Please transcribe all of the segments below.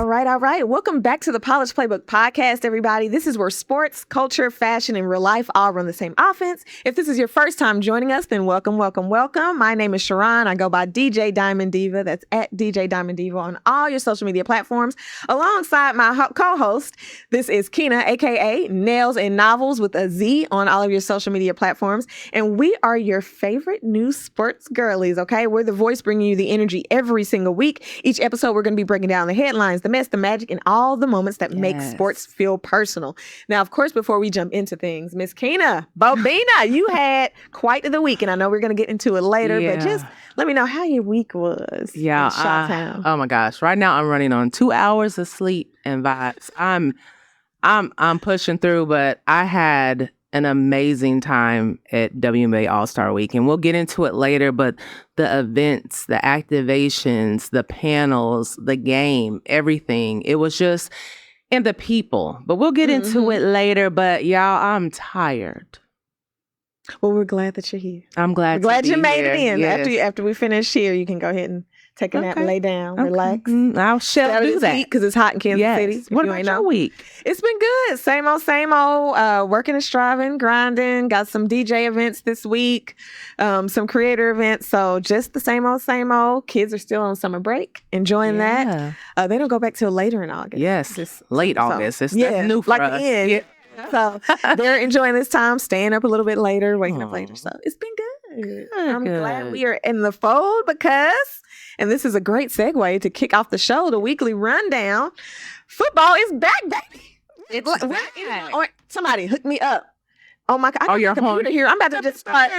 All right. Welcome back to the Polished Playbook Podcast, everybody. This is where sports, culture, fashion, and real life all run the same offense. If this is your first time joining us, then welcome, welcome, welcome. My name is Sharon. I go by DJ Diamond Diva. That's at DJ Diamond Diva on all your social media platforms. Alongside my co-host, this is Kina, a.k.a. NailzandNovelz with a Z on all of your social media platforms. And we are your favorite new sports girlies, okay? We're the voice bringing you the energy every single week. Each episode, we're going to be breaking down the headlines, the mess, the magic, and all the moments that make sports feel personal. Now, of course, before we jump into things, Miss Kina, Bobina, you had quite the week, and I know we're going to get into it later, but just let me know how your week was. Yeah, oh my gosh! Right now, I'm running on 2 hours of sleep and vibes. I'm pushing through, but I had an amazing time at WNBA All-Star Weekend. We'll get into it later, but the events, the activations, the panels, the game, everything, it was just, and the people. But we'll get into it later, but y'all, I'm tired. Well, we're glad that you're here. I'm glad you made it in. Yes. After we finish here, you can go ahead and take a nap, lay down, relax. I'll do that. Because it's hot in Kansas City. What about your week? It's been good. Same old. Working and striving, grinding. Got some DJ events this week, some creator events. So just the same old. Kids are still on summer break, enjoying that. They don't go back till later in August. Yes, late August. It's new for us. The end. Yeah. So they're enjoying this time, staying up a little bit later, waking up later. So it's been good. I'm glad we are in the fold because, and this is a great segue to kick off the show, the weekly rundown. Football is back, baby. It's back. Somebody hook me up. Oh my God. I got the computer here. I'm about to just start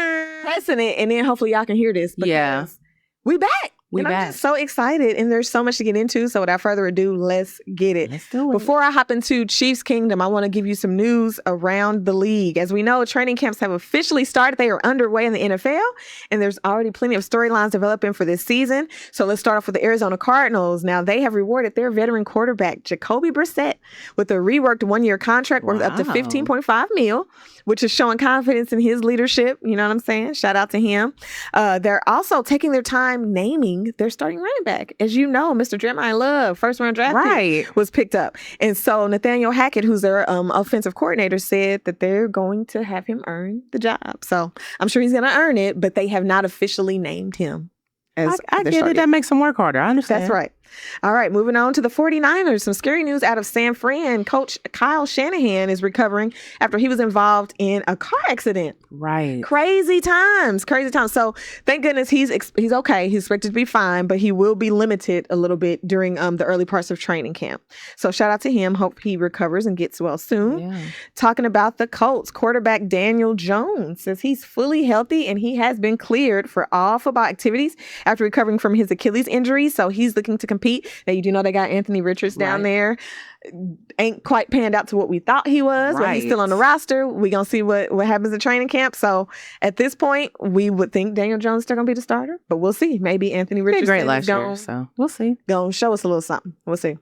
pressing it, and then hopefully y'all can hear this. Because we back. I'm just so excited, and there's so much to get into. So without further ado, let's get it. Let's do it. Before I hop into Chiefs Kingdom, I want to give you some news around the league. As we know, training camps have officially started. They are underway in the NFL, and there's already plenty of storylines developing for this season. So let's start off with the Arizona Cardinals. Now, they have rewarded their veteran quarterback, Jacoby Brissett, with a reworked one-year contract worth up to $15.5 million, which is showing confidence in his leadership. You know what I'm saying? Shout out to him. They're also taking their time naming their starting running back. As you know, Mr. Jeremiah Love, first-round draft pick, was picked up. And so Nathaniel Hackett, who's their offensive coordinator, said that they're going to have him earn the job. So I'm sure he's going to earn it, but they have not officially named him. I get it. That makes him work harder. I understand. That's right. All right, moving on to the 49ers. Some scary news out of San Fran. Coach Kyle Shanahan is recovering after he was involved in a car accident. Right. Crazy times. So thank goodness he's okay. He's expected to be fine, but he will be limited a little bit during the early parts of training camp. So shout out to him. Hope he recovers and gets well soon. Yeah. Talking about the Colts, quarterback Daniel Jones says he's fully healthy and he has been cleared for all football activities after recovering from his Achilles injury. So he's looking to compete. Now, you do know they got Anthony Richards down there. Ain't quite panned out to what we thought he was, but he's still on the roster. We're going to see what happens at training camp. So at this point, we would think Daniel Jones is still going to be the starter, but we'll see. Maybe Anthony Richards great last year, so we'll see. Going to show us a little something. We'll see.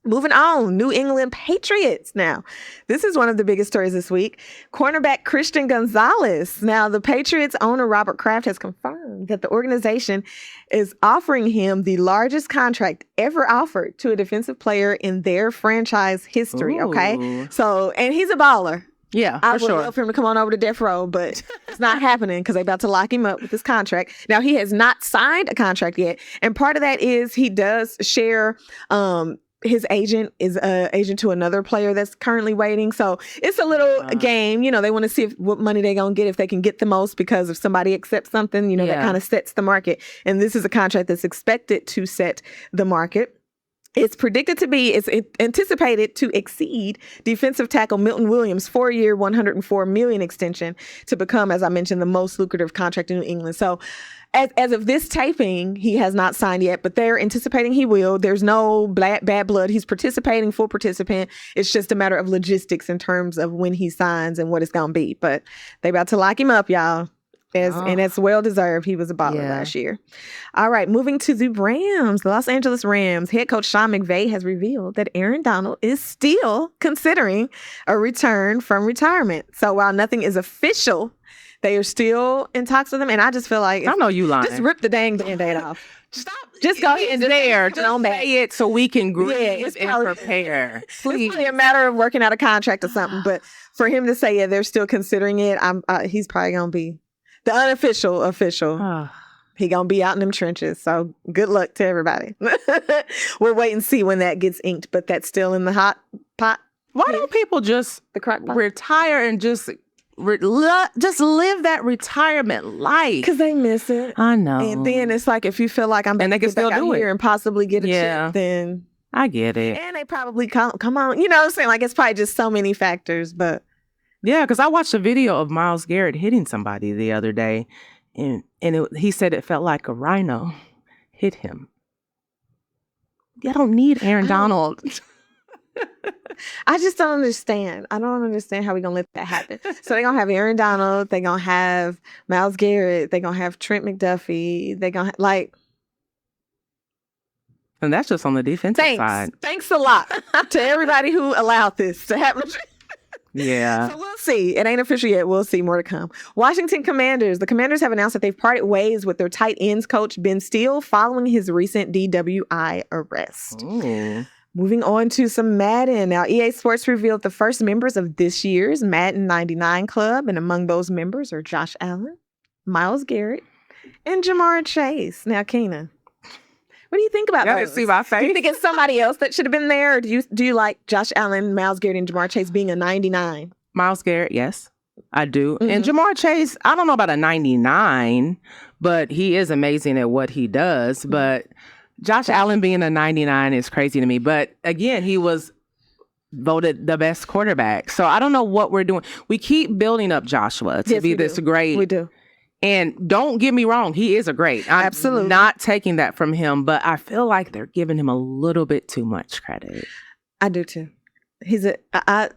Moving on, New England Patriots. Now, this is one of the biggest stories this week. Cornerback Christian Gonzalez. Now, the Patriots owner Robert Kraft has confirmed that the organization is offering him the largest contract ever offered to a defensive player in their franchise history. Ooh. Okay, so and he's a baller. Yeah, I would love for him to come on over to death row, but it's not happening because they're about to lock him up with this contract. Now, he has not signed a contract yet, and part of that is he does share. His agent is an agent to another player that's currently waiting. So it's a little game. You know, they want to see what money they're going to get, if they can get the most, because if somebody accepts something, that kind of sets the market. And this is a contract that's expected to set the market. It's anticipated to exceed defensive tackle Milton Williams' 4-year, $104 million extension to become, as I mentioned, the most lucrative contract in New England. So as of this taping, he has not signed yet, but they're anticipating he will. There's no bad blood. He's participating, full participant. It's just a matter of logistics in terms of when he signs and what it's going to be. But they about to lock him up, y'all. And it's well-deserved. He was a baller last year. All right, moving to the Rams. The Los Angeles Rams head coach Sean McVay has revealed that Aaron Donald is still considering a return from retirement. So while nothing is official, they are still in talks with him. And I just feel like... I know you lying. Just rip the dang Band-Aid off. Stop. Just go ahead and just on back. say it so we can grieve it's and probably- prepare. It's Please. probably a matter of working out a contract or something. But for him to say, yeah, they're still considering it, he's probably gonna be the unofficial official. He gonna be out in them trenches. So good luck to everybody. We'll wait and see when that gets inked. But that's still in the hot pot. Why don't people just The crock pot. retire and just live that retirement life? Because they miss it. I know. And then it's like, if you feel like I'm And they can get back still out do it. here and possibly get a Yeah. chip, then I get it. and they probably come on. You know what I'm saying? Like, it's probably just so many factors. But Yeah, because I watched a video of Myles Garrett hitting somebody the other day, and he said it felt like a rhino hit him. I don't need Aaron Donald. I just don't understand. I don't understand how we're going to let that happen. So they're going to have Aaron Donald. They're going to have Myles Garrett. They're going to have Trent McDuffie. They're going to like... And that's just on the defensive side. Thanks a lot to everybody who allowed this to happen. Yeah. So we'll see. It ain't official yet. We'll see. More to come. Washington Commanders. The Commanders have announced that they've parted ways with their tight ends coach Ben Steele following his recent DWI arrest. Ooh. Moving on to some Madden. Now, EA Sports revealed the first members of this year's Madden 99 club, and among those members are Josh Allen, Myles Garrett, and Jamar Chase. Now, Kina, what do you think about Y'all those? didn't see my Do you face? think it's somebody else that should have been there, or do you like Josh Allen, Myles Garrett, and Jamar Chase being a 99? Myles Garrett, yes, I do. Mhm. And Jamar Chase, I don't know about a 99, but he is amazing at what he does. But Josh Allen being a 99 is crazy to me. But again, he was voted the best quarterback. So I don't know what we're doing. We keep building up Joshua to Yes, be we this do. great. We do. And don't get me wrong, he is a great. I'm Absolutely. not taking that from him, but I feel like they're giving him a little bit too much credit. I do too. He's I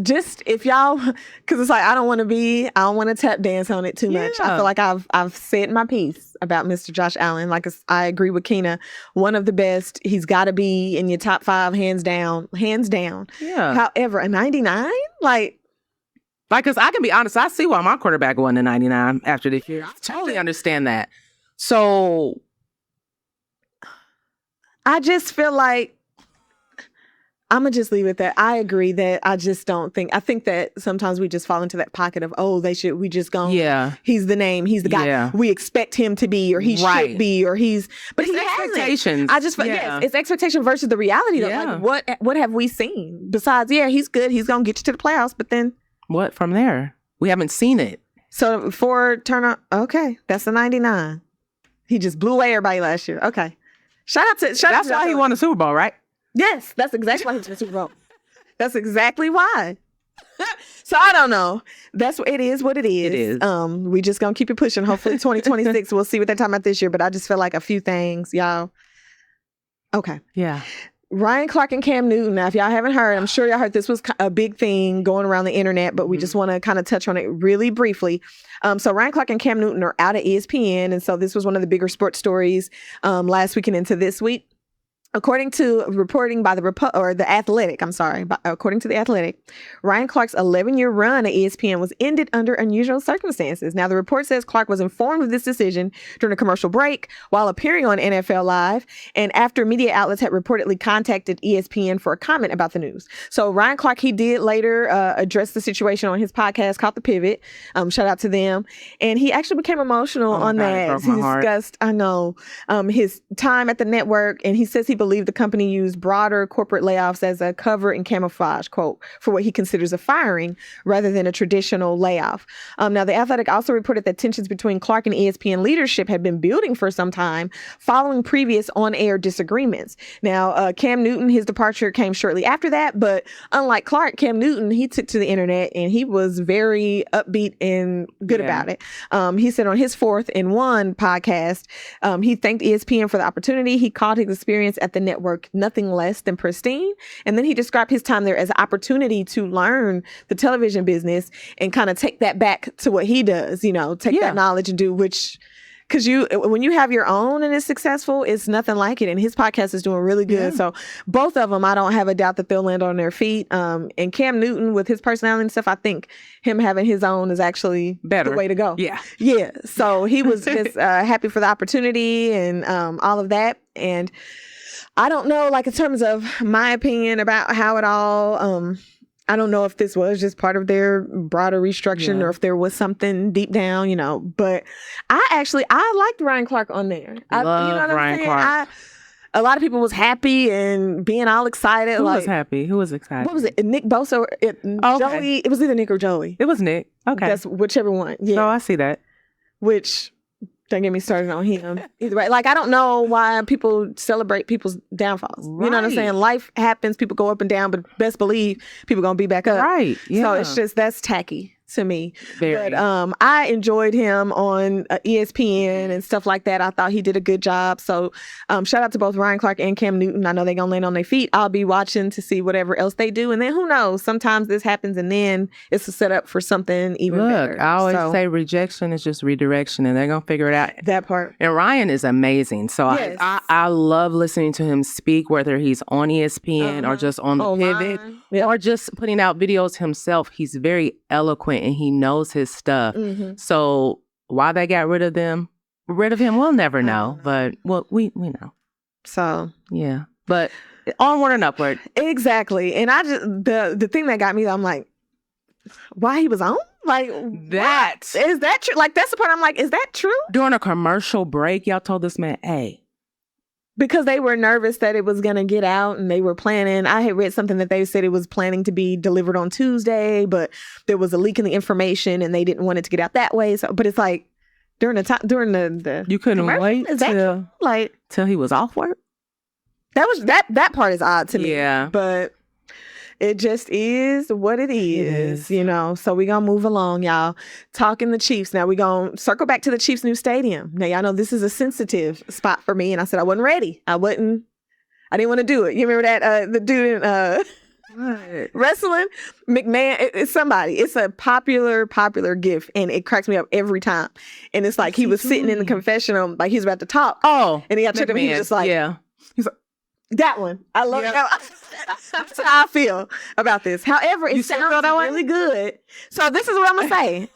just, if y'all, because it's like, I don't want to tap dance on it too much. I Yeah. feel like I've said my piece about Mr. Josh Allen. Like, I agree with Kina, one of the best. He's got to be in your top 5, hands down. Yeah. However, a 99, like, Because I can be honest, I see why my quarterback won the 99 after this year. I totally understand that. So I just feel like I'm going to just leave it there. I agree that I think that sometimes we just fall into that pocket of, we just go, yeah. he's the name, he's the guy. Yeah. We expect him to be, or he Right. should be, or but he hasn't. Expectations. I just feel, yes, it's expectation versus the reality. Though. Yeah. Like, what have we seen? Besides, yeah, he's good. He's going to get you to the playoffs, but then. What from there? We haven't seen it. So for Turner, okay, that's a 99. He just blew away everybody last year. Okay. That's why he won the Super Bowl, right? Yes, that's exactly why he won the Super Bowl. That's exactly why. So I don't know. That's what it is. What it is. It is. We just gonna keep it pushing. Hopefully, 2026. We'll see what they're talking about this year. But I just feel like a few things, y'all. Okay. Yeah. Ryan Clark and Cam Newton. Now, if y'all haven't heard, I'm sure y'all heard this was a big thing going around the internet, but we just want to kind of touch on it really briefly. So Ryan Clark and Cam Newton are out at ESPN, and so this was one of the bigger sports stories last week and into this week. According to reporting by The Athletic, according to The Athletic, Ryan Clark's 11-year run at ESPN was ended under unusual circumstances. Now, the report says Clark was informed of this decision during a commercial break while appearing on NFL Live and after media outlets had reportedly contacted ESPN for a comment about the news. So Ryan Clark, he did later address the situation on his podcast called The Pivot. Shout out to them. And he actually became emotional on that. He discussed, his time at the network, and he says he believed the company used broader corporate layoffs as a cover and camouflage, quote, for what he considers a firing rather than a traditional layoff. Now, The Athletic also reported that tensions between Clark and ESPN leadership had been building for some time following previous on-air disagreements. Now, Cam Newton, his departure came shortly after that, but unlike Clark, Cam Newton, he took to the internet and he was very upbeat and good about it. He said on his 4th and 1 podcast, he thanked ESPN for the opportunity. He called his experience at the network nothing less than pristine. And then he described his time there as an opportunity to learn the television business and kind of take that back to what he does, take that knowledge and do, which because when you have your own and it's successful, it's nothing like it. And his podcast is doing really good. So both of them, I don't have a doubt that they'll land on their feet. And Cam Newton, with his personality and stuff, I think him having his own is actually better the way to go. Yeah. So he was just happy for the opportunity and all of that. And I don't know, like in terms of my opinion about how it all, I don't know if this was just part of their broader restructuring or if there was something deep down, but I liked Ryan Clark on there. Love Ryan Clark. A lot of people was happy and being all excited. Who was happy? Who was excited? What was it? Nick Bosa or Joey? It was either Nick or Joey. It was Nick. Okay. That's whichever one. Yeah. So I see that. Which... Don't get me started on him. Either way, like I don't know why people celebrate people's downfalls. Right. You know what I'm saying? Life happens, people go up and down, but best believe people gonna be back up. Right. Yeah. So it's just that's tacky to me. Very. But I enjoyed him on ESPN and stuff like that. I thought he did a good job. So shout out to both Ryan Clark and Cam Newton. I know they're gonna land on their feet. I'll be watching to see whatever else they do, and then who knows? Sometimes this happens, and then it's a setup for something even better. Look, I always say rejection is just redirection, and they're gonna figure it out. That part. And Ryan is amazing. So yes. I love listening to him speak, whether he's on ESPN or just on the pivot or just putting out videos himself. He's very eloquent and he knows his stuff. Mm-hmm. So why they got rid of him, we'll never know. But we know. So yeah. But onward and upward. Exactly. And I just the thing that got me, I'm like, why he was on? Like that. Is that true? Like that's the part I'm like, is that true? During a commercial break, y'all told this man, hey. Because they were nervous that it was going to get out and they were planning. I had read something that they said it was planning to be delivered on Tuesday, but there was a leak in the information and they didn't want it to get out that way. So, but it's like during the you couldn't wait till he was off work. That part is odd to me. Yeah. But it just is what it is, So we're going to move along, y'all. Talking the Chiefs. Now we're going to circle back to the Chiefs' new stadium. Now, y'all know this is a sensitive spot for me. And I said I wasn't ready. I didn't want to do it. You remember that? The dude in wrestling? McMahon. It's somebody. It's a popular GIF. And it cracks me up every time. And it's like he was sitting in the confessional, like he was about to talk. Oh. And he got tricked him. He was just like, yeah. He's like, that one. I love it. That's how I feel about this. However, it sounds really good. So this is what I'm going to say.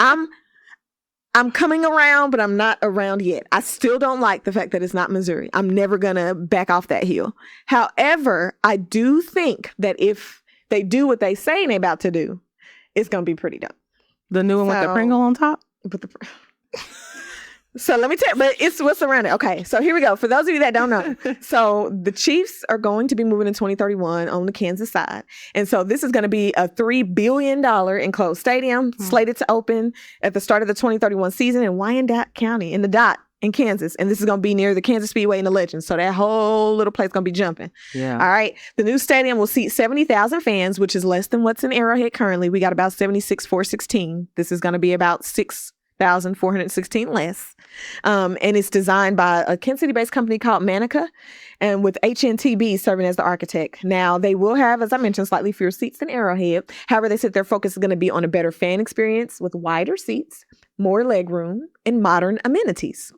I'm coming around, but I'm not around yet. I still don't like the fact that it's not Missouri. I'm never going to back off that hill. However, I do think that if they do what they say they're about to do, it's going to be pretty dope. The new one with the Pringle on top? So let me tell you, but it's what's around it. Okay, so here we go. For those of you that don't know, so the Chiefs are going to be moving in 2031 on the Kansas side. And so this is going to be a $3 billion enclosed stadium slated to open at the start of the 2031 season in Wyandotte County, in the Dot in Kansas. And this is going to be near the Kansas Speedway and the Legends. So that whole little place is going to be jumping. Yeah. All right. The new stadium will seat 70,000 fans, which is less than what's in Arrowhead currently. We got about 76,416. This is going to be about 6,416 less. And it's designed by a Kansas City-based company called Manica, and with HNTB serving as the architect. Now, they will have, as I mentioned, slightly fewer seats than Arrowhead. However, they said their focus is going to be on a better fan experience with wider seats, more legroom, and modern amenities.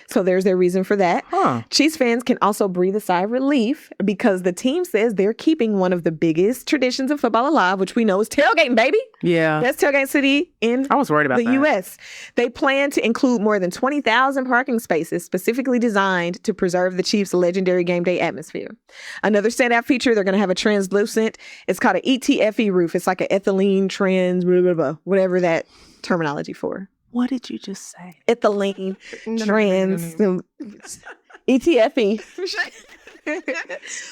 So there's their reason for that. Chiefs fans can also breathe a sigh of relief because the team says they're keeping one of the biggest traditions of football alive, which we know is tailgating, baby. Yeah. That's Tailgate City in I was worried about the that. U.S. They plan to include more than 20,000 parking spaces specifically designed to preserve the Chiefs' legendary game day atmosphere. Another standout feature, they're going to have a translucent, it's called an ETFE roof. It's like an ethylene trans, blah, blah, blah, whatever that terminology for. What did you just say? Ethylene trans ETFE,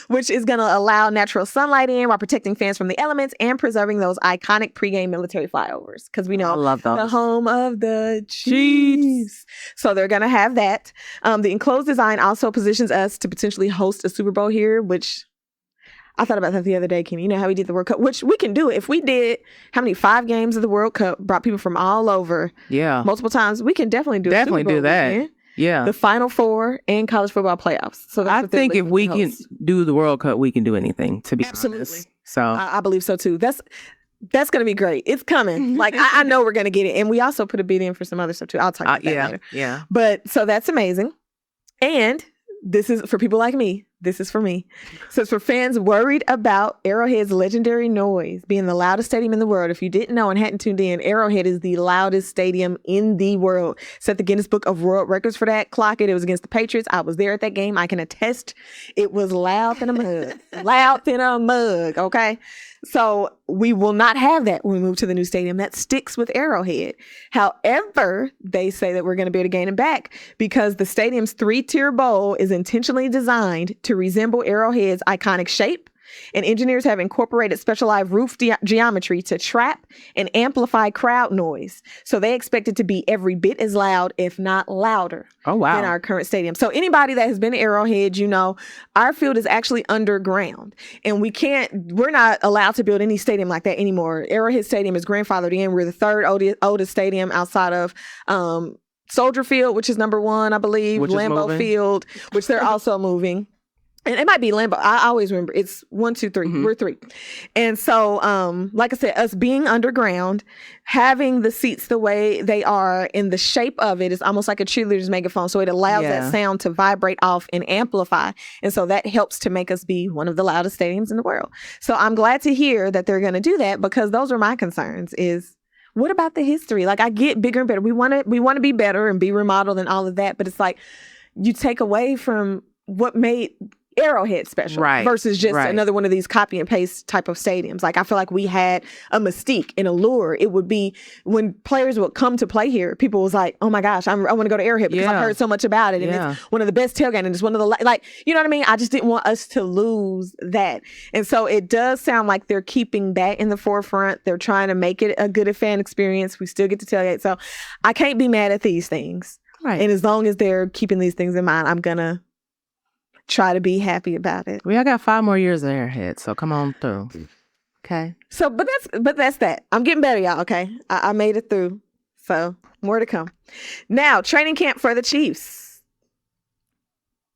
which is going to allow natural sunlight in while protecting fans from the elements and preserving those iconic pregame military flyovers. Because we know I love those. The home of the Chiefs. So they're going to have that. The enclosed design also positions us to potentially host a Super Bowl here, which I thought about that the other day, Kina. You know how we did the World Cup, which we can do it. If we did, 5 games of the World Cup, brought people from all over, multiple times, we can definitely do Definitely Super Bowl do that. weekend. Yeah. The Final Four and college football playoffs. So that's I think if we can do the World Cup, we can do anything, to be Absolutely. honest. So I believe so too. That's going to be great. It's coming. Like, I know we're going to get it. And we also put a bid in for some other stuff, too. I'll talk about that later. Yeah. But so that's amazing. And this is for people like me. This is for me. So it's for fans worried about Arrowhead's legendary noise being the loudest stadium in the world. If you didn't know and hadn't tuned in, Arrowhead is the loudest stadium in the world. Set the Guinness Book of World Records for that. Clock it. It was against the Patriots. I was there at that game. I can attest it was loud than a mug. Loud than a mug. Okay. So we will not have that when we move to the new stadium. That sticks with Arrowhead. However, they say that we're going to be able to gain it back because the stadium's 3-tier bowl is intentionally designed to resemble Arrowhead's iconic shape. And engineers have incorporated specialized roof geometry to trap and amplify crowd noise. So they expect it to be every bit as loud, if not louder, than our current stadium. So anybody that has been to Arrowhead, you know, our field is actually underground. And we're not allowed to build any stadium like that anymore. Arrowhead Stadium is grandfathered in. We're the third oldest stadium outside of Soldier Field, which is number 1, I believe. Lambeau Field, which they're also moving. And it might be Lambeau. I always remember it's 1, 2, 3. Mm-hmm. We're 3. And so, like I said, us being underground, having the seats the way they are in the shape of it is almost like a cheerleader's megaphone. So it allows that sound to vibrate off and amplify. And so that helps to make us be one of the loudest stadiums in the world. So I'm glad to hear that they're going to do that because those are my concerns is, what about the history? Like, I get bigger and better. We want to be better and be remodeled and all of that. But it's like you take away from what made Arrowhead special versus just another one of these copy and paste type of stadiums. Like, I feel like we had a mystique and allure. It would be when players would come to play here, people was like, oh my gosh, I want to go to Arrowhead because I've heard so much about it. And it's one of the best tailgating. And it's one of the, like, you know what I mean? I just didn't want us to lose that. And so it does sound like they're keeping that in the forefront. They're trying to make it a good fan experience. We still get to tailgate. So I can't be mad at these things. Right. And as long as they're keeping these things in mind, I'm going to try to be happy about it. I got 5 more years of Airhead, so come on through. Okay. So, but that's that. I'm getting better, y'all. Okay, I made it through. So more to come. Now, training camp for the Chiefs.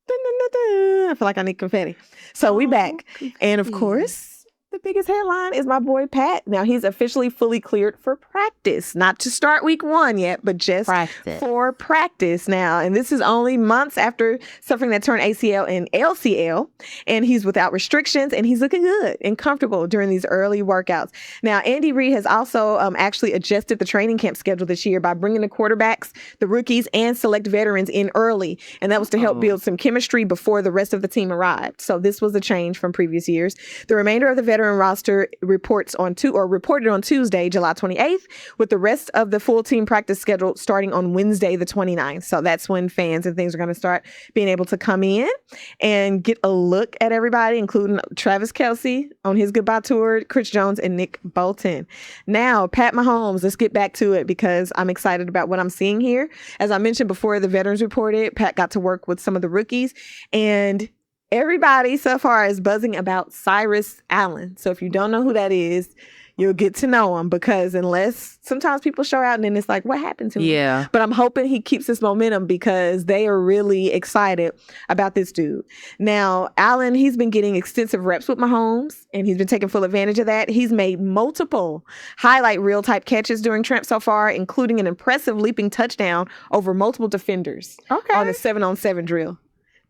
Dun, dun, dun, dun. I feel like I need confetti. So we back, and of course, the biggest headline is my boy Pat. Now he's officially fully cleared for practice, not to start week 1 yet, but just for practice now. And this is only months after suffering that torn ACL and LCL, and he's without restrictions, and he's looking good and comfortable during these early workouts. Now, Andy Reid has also actually adjusted the training camp schedule this year by bringing the quarterbacks, the rookies, and select veterans in early, and that was to help build some chemistry before the rest of the team arrived. So this was a change from previous years. The remainder of the veteran roster reported on Tuesday, July 28th, with the rest of the full team practice scheduled starting on Wednesday, the 29th. So that's when fans and things are going to start being able to come in and get a look at everybody, including Travis Kelce on his goodbye tour, Chris Jones, and Nick Bolton. Now, Pat Mahomes, let's get back to it because I'm excited about what I'm seeing here. As I mentioned before, the veterans reported, Pat got to work with some of the rookies, and everybody so far is buzzing about Cyrus Allen. So if you don't know who that is, you'll get to know him because unless sometimes people show out and then it's like, what happened to him? Yeah. But I'm hoping he keeps this momentum because they are really excited about this dude. Now, Allen, he's been getting extensive reps with Mahomes and he's been taking full advantage of that. He's made multiple highlight reel type catches during Tramp so far, including an impressive leaping touchdown over multiple defenders on a 7-on-7 drill.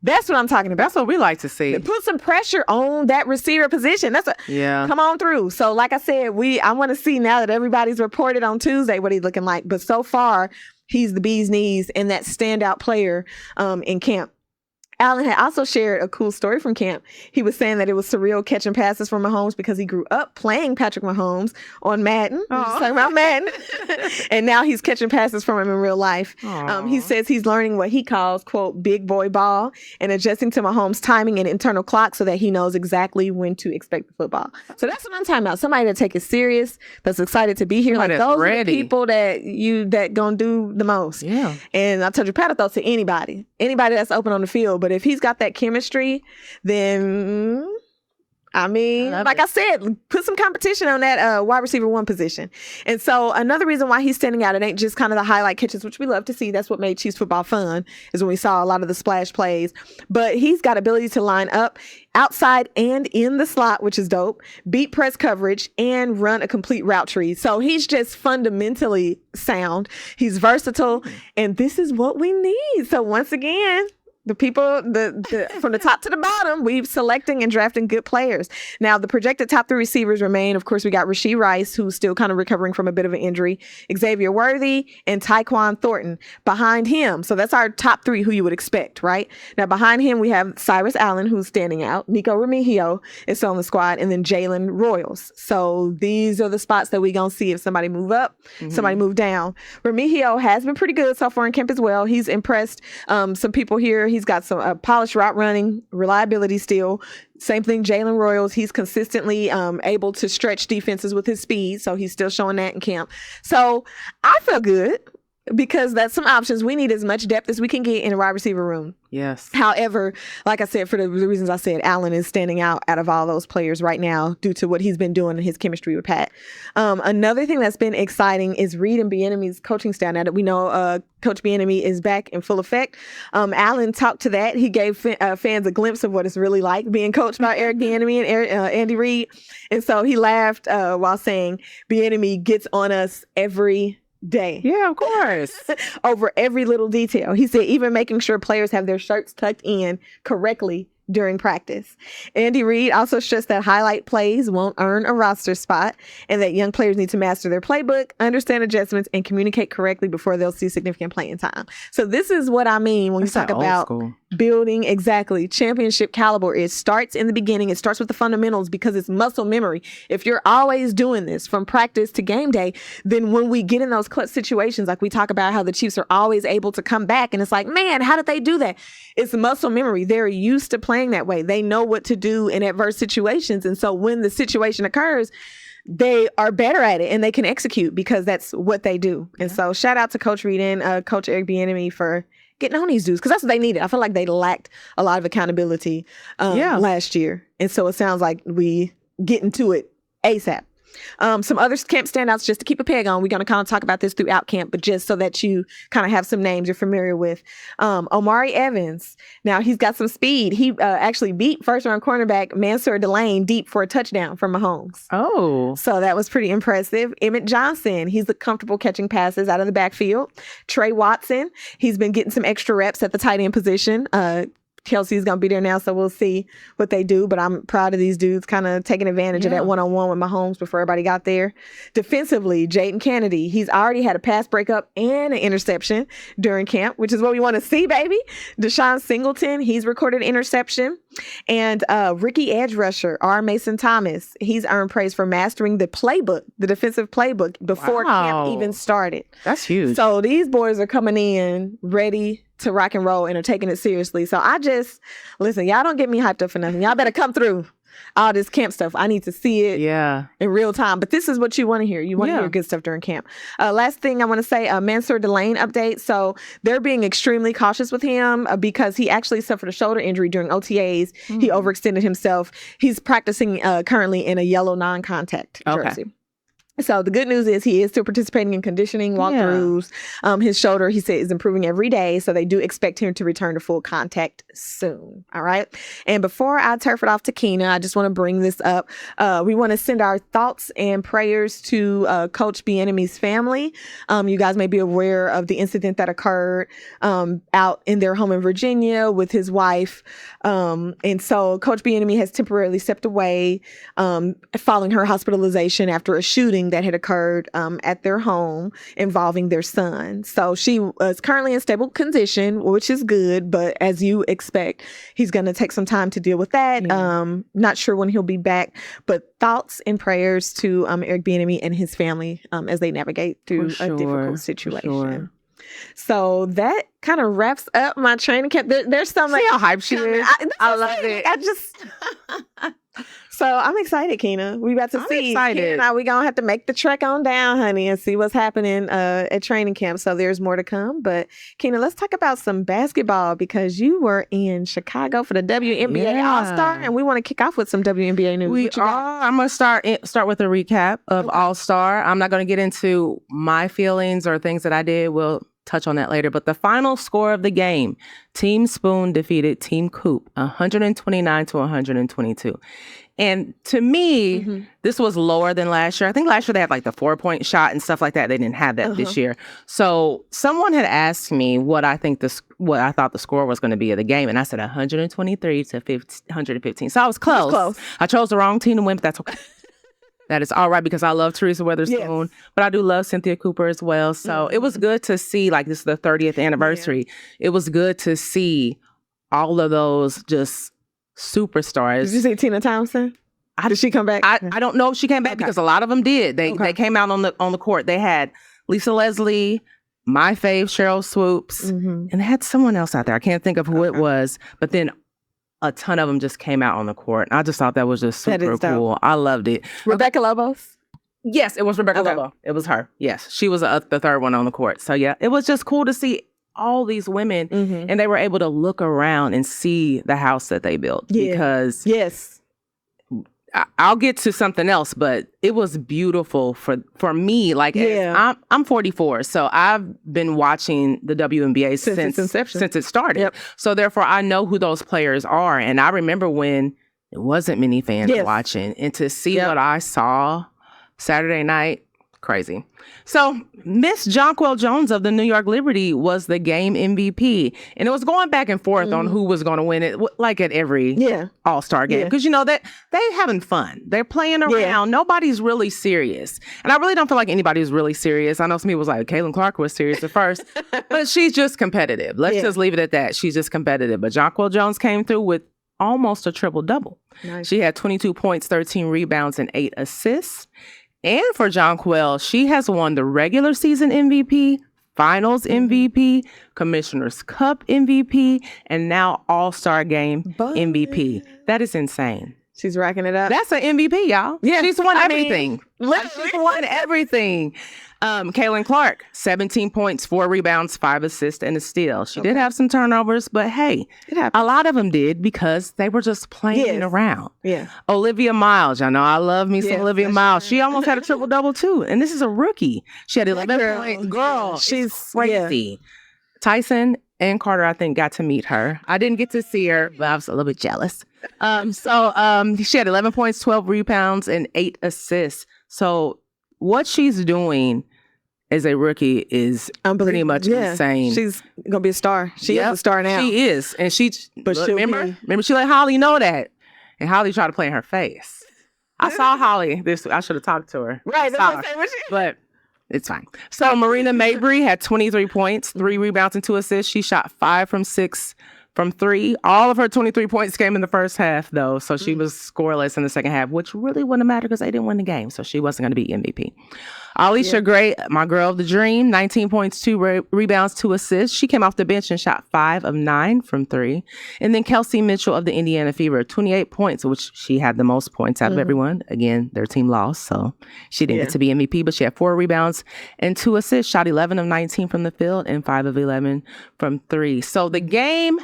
That's what I'm talking about. That's what we like to see. Put some pressure on that receiver position. That's what. Yeah. Come on through. So, like I said, I want to see now that everybody's reported on Tuesday what he's looking like. But so far, he's the bee's knees and that standout player in camp. Allen had also shared a cool story from camp. He was saying that it was surreal catching passes from Mahomes because he grew up playing Patrick Mahomes on Madden. We were talking about Madden. And now he's catching passes from him in real life. He says he's learning what he calls, quote, big boy ball and adjusting to Mahomes' timing and internal clock so that he knows exactly when to expect the football. So that's what I'm talking about. Somebody that take it serious, that's excited to be here. Like those are the people that gonna do the most. Yeah. And I told you, Pat will throw to anybody that's open on the field. But if he's got that chemistry, then I mean, like I said, put some competition on that wide receiver 1 position. And so another reason why he's standing out, it ain't just kind of the highlight catches, which we love to see. That's what made Chiefs football fun, is when we saw a lot of the splash plays. But he's got ability to line up outside and in the slot, which is dope, beat press coverage, and run a complete route tree. So he's just fundamentally sound. He's versatile, and this is what we need. So once again, the people, from the top to the bottom, we've selecting and drafting good players. Now, the projected top 3 receivers remain, of course, we got Rashee Rice, who's still kind of recovering from a bit of an injury, Xavier Worthy, and Tyquan Thornton. Behind him, so that's our top 3 who you would expect, right? Now, behind him, we have Cyrus Allen, who's standing out. Nico Remigio is on the squad, and then Jalen Royals. So these are the spots that we're going to see if somebody move up, somebody move down. Remigio has been pretty good so far in camp as well. He's impressed some people here. He's got some polished route running, reliability still. Same thing, Jalen Royals. He's consistently able to stretch defenses with his speed, so he's still showing that in camp. So I feel good because that's some options. We need as much depth as we can get in a wide receiver room. Yes. However, like I said, for the reasons I said, Allen is standing out of all those players right now due to what he's been doing and his chemistry with Pat. Another thing that's been exciting is Reed and Bieniemy's coaching staff. Now that we know Coach Bieniemy is back in full effect, Allen talked to that. He gave fans a glimpse of what it's really like being coached by Eric Bieniemy and Andy Reid. And so he laughed while saying, Bieniemy gets on us every day. Yeah, of course. Over every little detail. He said even making sure players have their shirts tucked in correctly during practice. Andy Reid also stressed that highlight plays won't earn a roster spot and that young players need to master their playbook, understand adjustments, and communicate correctly before they'll see significant playing time. So this is what I mean when you talk about building exactly championship caliber. It starts in the beginning. It starts with the fundamentals because it's muscle memory. If you're always doing this from practice to game day, then when we get in those clutch situations, like we talk about how the Chiefs are always able to come back and it's like, man, how did they do that? It's muscle memory. They're used to playing that way. They know what to do in adverse situations. And so when the situation occurs, they are better at it and they can execute because that's what they do. And so shout out to Coach Reid and Coach Eric Bieniemy for getting on these dudes because that's what they needed. I feel like they lacked a lot of accountability last year. And so it sounds like we get into it ASAP. Some other camp standouts just to keep a peg on. We're going to kind of talk about this throughout camp, but just so that you kind of have some names you're familiar with. Omari Evans. Now, he's got some speed. He actually beat first-round cornerback Mansour Delane deep for a touchdown from Mahomes. Oh. So that was pretty impressive. Emmett Johnson. He's comfortable catching passes out of the backfield. Trey Watson. He's been getting some extra reps at the tight end position. Kelsey's going to be there now, so we'll see what they do. But I'm proud of these dudes kind of taking advantage of that one-on-one with Mahomes before everybody got there. Defensively, Jaden Kennedy, he's already had a pass breakup and an interception during camp, which is what we want to see, baby. Deshaun Singleton, he's recorded an interception. And Ricky edge rusher, R. Mason Thomas, he's earned praise for mastering the playbook, the defensive playbook, before camp even started. That's huge. So these boys are coming in ready to rock and roll and are taking it seriously. So listen, y'all don't get me hyped up for nothing. Y'all better come through all this camp stuff. I need to see it in real time. But this is what you want to hear. You want to hear good stuff during camp. Last thing I want to say, Mansour Delane update. So they're being extremely cautious with him because he actually suffered a shoulder injury during OTAs. Mm-hmm. He overextended himself. He's practicing currently in a yellow non-contact jersey. So the good news is he is still participating in conditioning walkthroughs. His shoulder, he said, is improving every day. So they do expect him to return to full contact soon. All right. And before I turf it off to Kina, I just want to bring this up. We want to send our thoughts and prayers to Coach Bieniemy's family. You guys may be aware of the incident that occurred out in their home in Virginia with his wife. And so Coach Bieniemy has temporarily stepped away following her hospitalization after a shooting that had occurred at their home involving their son. So she was currently in stable condition, which is good, but as you expect, he's going to take some time to deal with that. Not sure when he'll be back, but thoughts and prayers to Eric Bieniemy and his family as they navigate through a difficult situation. So that kind of wraps up my training camp. There's some See how hype she is? I love it. So I'm excited, Kina. We about to I'm see. excited. Kina and I, we gonna have to make the trek on down, honey, and see what's happening at training camp. So there's more to come. But Kina, let's talk about some basketball because you were in Chicago for the WNBA All-Star, and we want to kick off with some WNBA news. We are. I'm gonna start with a recap of All-Star. I'm not gonna get into my feelings or things that I did. We'll touch on that later. But the final score of the game, Team Spoon defeated Team Coop 129-122. And to me, this was lower than last year. I think last year they had like the 4-point shot and stuff like that. They didn't have that this year. So someone had asked me what I thought the score was going to be of the game, and I said 123 to 115. So I was close. I chose the wrong team to win, but that's okay. That is all right because I love Teresa Weatherspoon, but I do love Cynthia Cooper as well. So it was good to see, like, this is the 30th anniversary. It was good to see all of those just superstars. Did you see Tina Thompson? Did she come back? I don't know if she came back because a lot of them did. They came out on the court. They had Lisa Leslie, my fave, Cheryl Swoops, and they had someone else out there. I can't think of who it was, but then a ton of them just came out on the court. I just thought that was just super cool. I loved it. Rebecca Lobos? Yes, it was Rebecca Lobo. It was her. Yes, she was the third one on the court. So yeah, it was just cool to see all these women, and they were able to look around and see the house that they built. Because I'll get to something else, but it was beautiful for me. Like, I'm 44, so I've been watching the WNBA since it started. So therefore, I know who those players are, and I remember when it wasn't many fans watching, and to see what I saw Saturday night, crazy. So Miss Jonquel Jones of the New York Liberty was the game MVP, and it was going back and forth on who was going to win it, like at every All-Star game, because you know that they're having fun, they're playing around. Nobody's really serious, and I really don't feel like anybody was really serious. I know some people was like Caitlin Clark was serious at first, but she's just competitive. Let's just leave it at that. She's just competitive. But Jonquel Jones came through with almost a triple-double. She had 22 points, 13 rebounds, and 8 assists. And for Jonquel, she has won the regular season MVP, Finals MVP, Commissioner's Cup MVP, and now All-Star Game MVP. That is insane. She's racking it up. That's an MVP, y'all. Yeah, she's won everything. She's won everything. Caitlin Clark, 17 points, 4 rebounds, 5 assists, and a steal. She did have some turnovers, but hey, a lot of them did because they were just playing around. Olivia Miles, y'all know I love me some Olivia Miles. She almost had a triple-double too, and this is a rookie. She had 11 points. Girl, she's crazy. Tyson and Carter, I think, got to meet her. I didn't get to see her, but I was a little bit jealous. She had 11 points, 12 rebounds, and 8 assists. So what she's doing as a rookie is pretty much insane. She's gonna be a star. She is a star now. She is, and remember she let Holly know that, and Holly tried to play in her face. I saw Holly I should have talked to her. Right, but it's fine. So Marina Mabry had 23 points, 3 rebounds, and 2 assists. She shot 5 from 6 from 3. All of her 23 points came in the first half, though. So she was scoreless in the second half, which really wouldn't matter because they didn't win the game. So she wasn't going to be MVP. Alicia Gray, my girl of the dream, 19 points, 2 rebounds, 2 assists. She came off the bench and shot 5 of 9 from 3. And then Kelsey Mitchell of the Indiana Fever, 28 points, which she had the most points out of everyone. Again, their team lost, so she didn't get to be MVP, but she had 4 rebounds and 2 assists, shot 11 of 19 from the field and 5 of 11 from 3. So the game,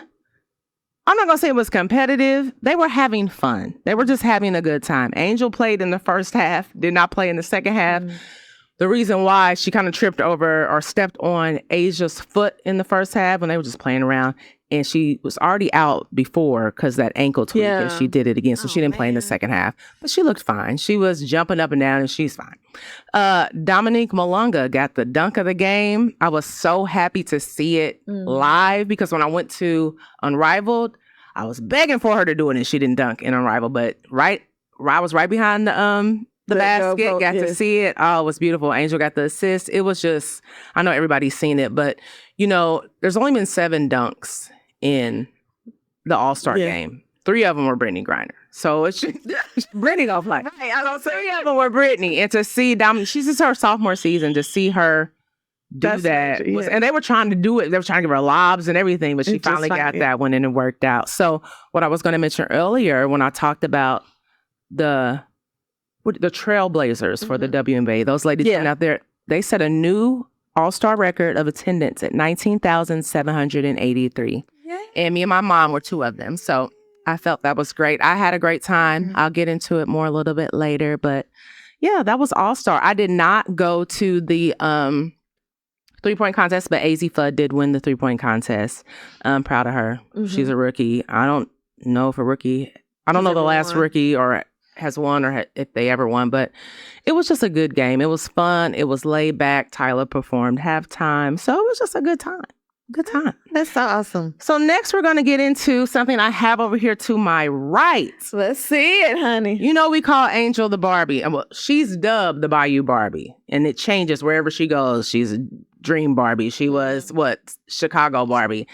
I'm not going to say it was competitive. They were having fun. They were just having a good time. Angel played in the first half, did not play in the second half. The reason why she kind of tripped over or stepped on Asia's foot in the first half when they were just playing around. And she was already out before because that ankle tweak, and she did it again. So she didn't play in the second half. But she looked fine. She was jumping up and down, and she's fine. Dominique Malunga got the dunk of the game. I was so happy to see it live because when I went to Unrivaled, I was begging for her to do it, and she didn't dunk in Unrivaled. But I was right behind the basket, got to see it. Oh, it was beautiful. Angel got the assist. It was just, I know everybody's seen it, but, you know, there's only been 7 dunks in the All-Star game. 3 of them were Brittany Griner. So it's Brittany gonna play. Right, I don't say 3 of them were Brittany. And to see Dominique, she's just her sophomore season, to see her do that. And they were trying to do it. They were trying to give her lobs and everything, but she finally got that one and it worked out. So what I was going to mention earlier when I talked about the trailblazers for the WNBA. Those ladies coming out there, they set a new All-Star record of attendance at 19,783. And me and my mom were two of them. So I felt that was great. I had a great time. I'll get into it more a little bit later. But yeah, that was All-Star. I did not go to the 3-point contest, but AZ Fudd did win the 3-point contest. I'm proud of her. She's a rookie. I don't know if a rookie, I don't know the last rookie or has won or if they ever won, but it was just a good game. It was fun. It was laid back. Tyler performed halftime. So it was just a good time. Good time. That's so awesome. So next we're going to get into something I have over here to my right. Let's see it, honey. You know, we call Angel the Barbie. Well, she's dubbed the Bayou Barbie, and it changes wherever she goes. She's a Dream Barbie. She was, Chicago Barbie.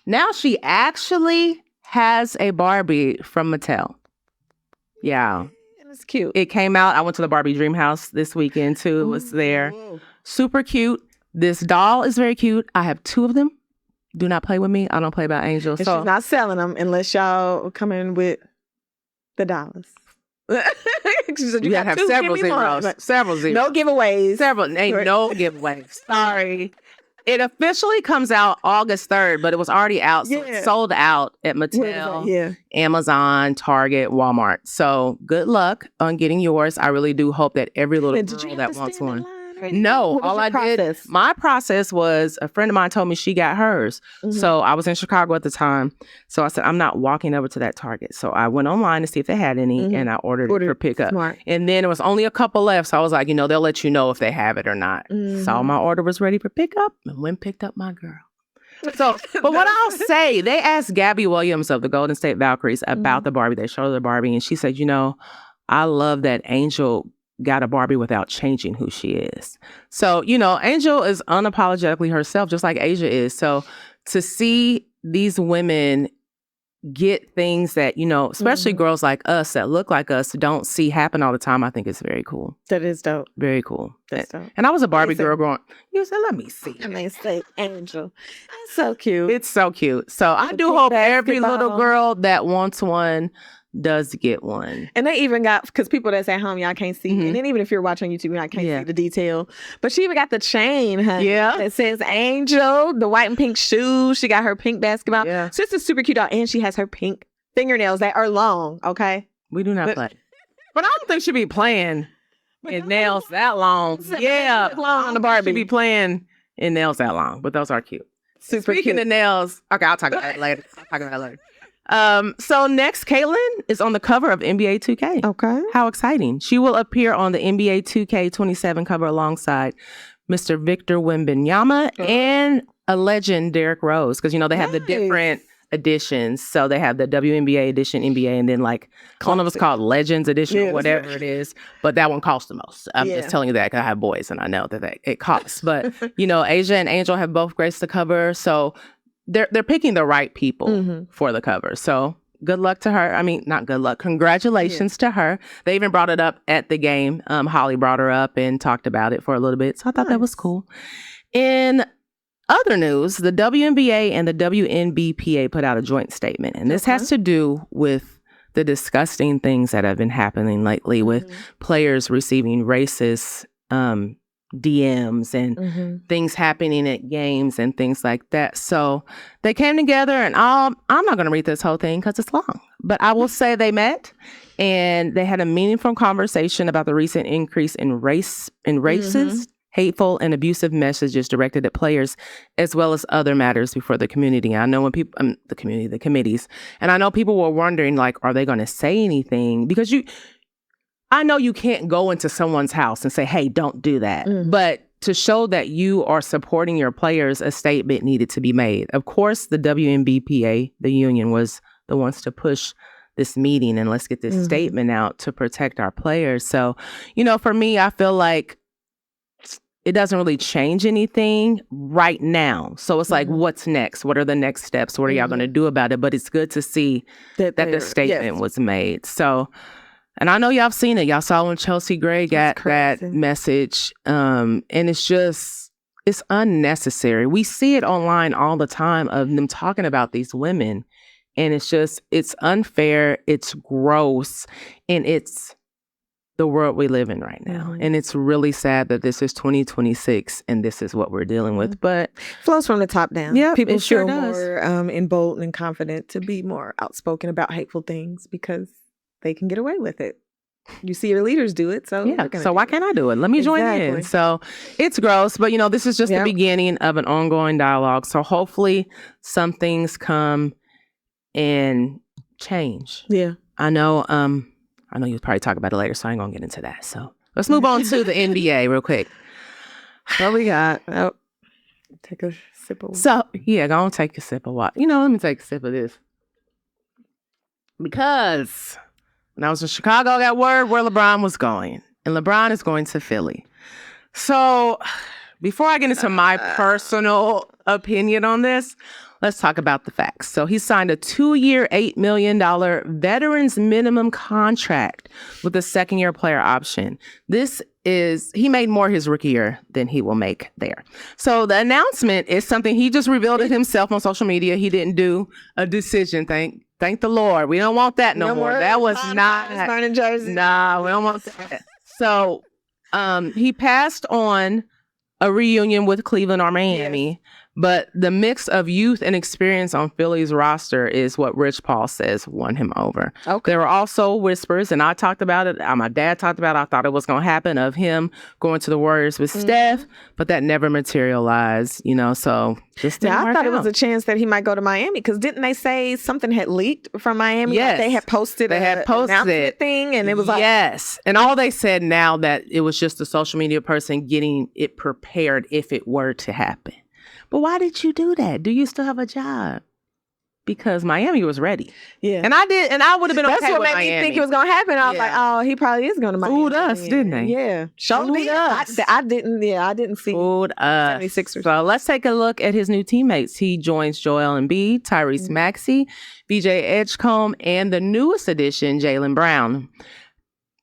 Now she actually has a Barbie from Mattel. Yeah. It's cute. It came out. I went to the Barbie Dream House this weekend, too. It was there. Super cute. This doll is very cute. I have 2 of them. Do not play with me. I don't play about Angel. And so she's not selling them unless y'all come in with the dollars. She said, you gotta have several zeros. Several zeros. No giveaways. Ain't no giveaways. Sorry. It officially comes out August 3rd, but it was already out. So it's sold out at Mattel, Amazon, Target, Walmart. So good luck on getting yours. I really do hope that every little girl that wants one. No, all I did, my process was a friend of mine told me she got hers. So I was in Chicago at the time. So I said, I'm not walking over to that Target. So I went online to see if they had any and I ordered it for pickup. Smart. And then it was only a couple left. So I was like, they'll let you know if they have it or not. So my order was ready for pickup and went and picked up my girl. So, but what I'll say, they asked Gabby Williams of the Golden State Valkyries about the Barbie. They showed her the Barbie and she said, I love that Angel got a Barbie without changing who she is. So, Angel is unapologetically herself, just like Asia is. So to see these women get things that, especially girls like us that look like us don't see happen all the time, I think it's very cool. That is dope. Very cool. That's dope. And I was a Barbie girl growing. You said, let me see. Say Angel. That's so cute. It's so cute. So I do hope every little girl that wants one does get one. And they even got, because people that's at home, y'all can't see. And then even if you're watching YouTube, y'all can't see the detail. But she even got the chain, honey. That says Angel, the white and pink shoes. She got her pink basketball. So it's a super cute doll. And she has her pink fingernails that are long, okay? We do not play. But I don't think she'd be playing in nails that long. Long on the Barbie. She'd be playing in nails that long. But those are cute. Super Speaking cute. of nails, okay, I'll talk about that later. So next, Caitlin is on the cover of NBA 2K. Okay. How exciting. She will appear on the NBA 2K27 cover alongside Mr. Victor Wembanyama and a legend, Derrick Rose. Because, they have the different editions. So they have the WNBA edition, NBA, and then one of us called Legends edition or whatever it is. But that one costs the most. I'm just telling you that because I have boys and I know that it costs. But, Asia and Angel have both graced the cover. So they're picking the right people for the cover. So good luck to her. I mean, not good luck. Congratulations to her. They even brought it up at the game. Holly brought her up and talked about it for a little bit. So I thought that was cool. In other news, the WNBA and the WNBPA put out a joint statement. And this has to do with the disgusting things that have been happening lately with players receiving racist DMs and things happening at games and things like that. So they came together and I'm not going to read this whole thing because it's long, but I will say they met and they had a meaningful conversation about the recent increase in racist, hateful, and abusive messages directed at players, as well as other matters before the community. I know when people, the committees, and I know people were wondering, are they going to say anything? Because I know you can't go into someone's house and say, hey, don't do that. But to show that you are supporting your players, a statement needed to be made. Of course, the WNBPA, the union, was the ones to push this meeting and let's get this statement out to protect our players. So, for me, I feel like it doesn't really change anything right now. So it's what's next? What are the next steps? What are y'all going to do about it? But it's good to see that the statement was made. So, and I know y'all have seen it. Y'all saw when Chelsea Gray got that message. And it's unnecessary. We see it online all the time of them talking about these women. And it's unfair, it's gross, and it's the world we live in right now. And it's really sad that this is 2026 and this is what we're dealing with. But flows from the top down. Yeah, people it sure feel does. more emboldened and confident to be more outspoken about hateful things because they can get away with it. You see your leaders do it, so so why can't I do it? Let me join in. So it's gross, but this is just the beginning of an ongoing dialogue. So hopefully some things come and change. Yeah. I know you'll probably talk about it later, so I ain't gonna get into that. So let's move on to the NBA real quick. What we got? Oh, take a sip of water. So go on, take a sip of water. Let me take a sip of this. Because when I was in Chicago, I got word where LeBron was going. And LeBron is going to Philly. So before I get into my personal opinion on this, let's talk about the facts. So he signed a 2-year, $8 million veterans minimum contract with a second-year player option. He made more his rookie year than he will make there. So the announcement is something he just revealed it himself on social media. He didn't do a decision. Thank the Lord. We don't want that no more. That was not burning jersey. Nah, we don't want that. So he passed on a reunion with Cleveland or Miami. But the mix of youth and experience on Philly's roster is what Rich Paul says won him over. Okay. There were also whispers, and I talked about it. My dad talked about it. I thought it was going to happen, of him going to the Warriors with Steph, but that never materialized, so just didn't work I thought out. It was a chance that he might go to Miami, because didn't they say something had leaked from Miami? Yes. Like they had posted an announcement thing, and it was like... Yes. And all they said now that it was just a social media person getting it prepared if it were to happen. But why did you do that? Do you still have a job? Because Miami was ready. Yeah. And I would have been okay with Miami. That's what made me think it was going to happen. I was like, oh, he probably is going to Miami. Fooled us, didn't they? Yeah. Fooled us. I didn't see. Fooled us. 76ers. So let's take a look at his new teammates. He joins Joel Embiid, Tyrese Maxey, BJ Edgecombe, and the newest addition, Jaylen Brown.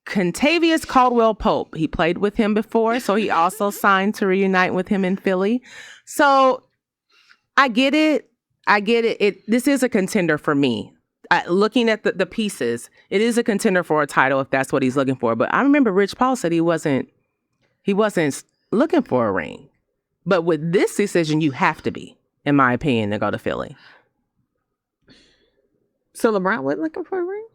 Kentavious Caldwell-Pope. He played with him before, so he also signed to reunite with him in Philly. So I get it. This is a contender for me. Looking at the pieces, it is a contender for a title if that's what he's looking for. But I remember Rich Paul said he wasn't looking for a ring. But with this decision, you have to be, in my opinion, to go to Philly. So LeBron wasn't looking for a ring?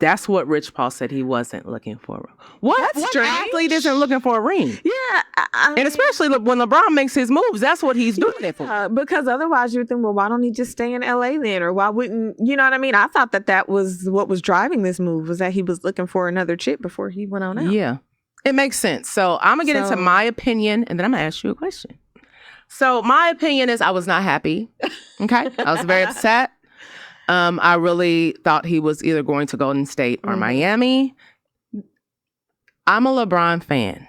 That's what Rich Paul said. He wasn't looking for. What athlete isn't looking for a ring? Yeah. And especially when LeBron makes his moves, that's what he's doing it for. Because otherwise you would think, well, why don't he just stay in LA then? Or why wouldn't, you know what I mean? I thought that was what was driving this move, was that he was looking for another chick before he went on out. Yeah. It makes sense. So I'm going to get into my opinion, and then I'm going to ask you a question. So my opinion is I was not happy. Okay. I was very upset. I really thought he was either going to Golden State or Miami. I'm a LeBron fan.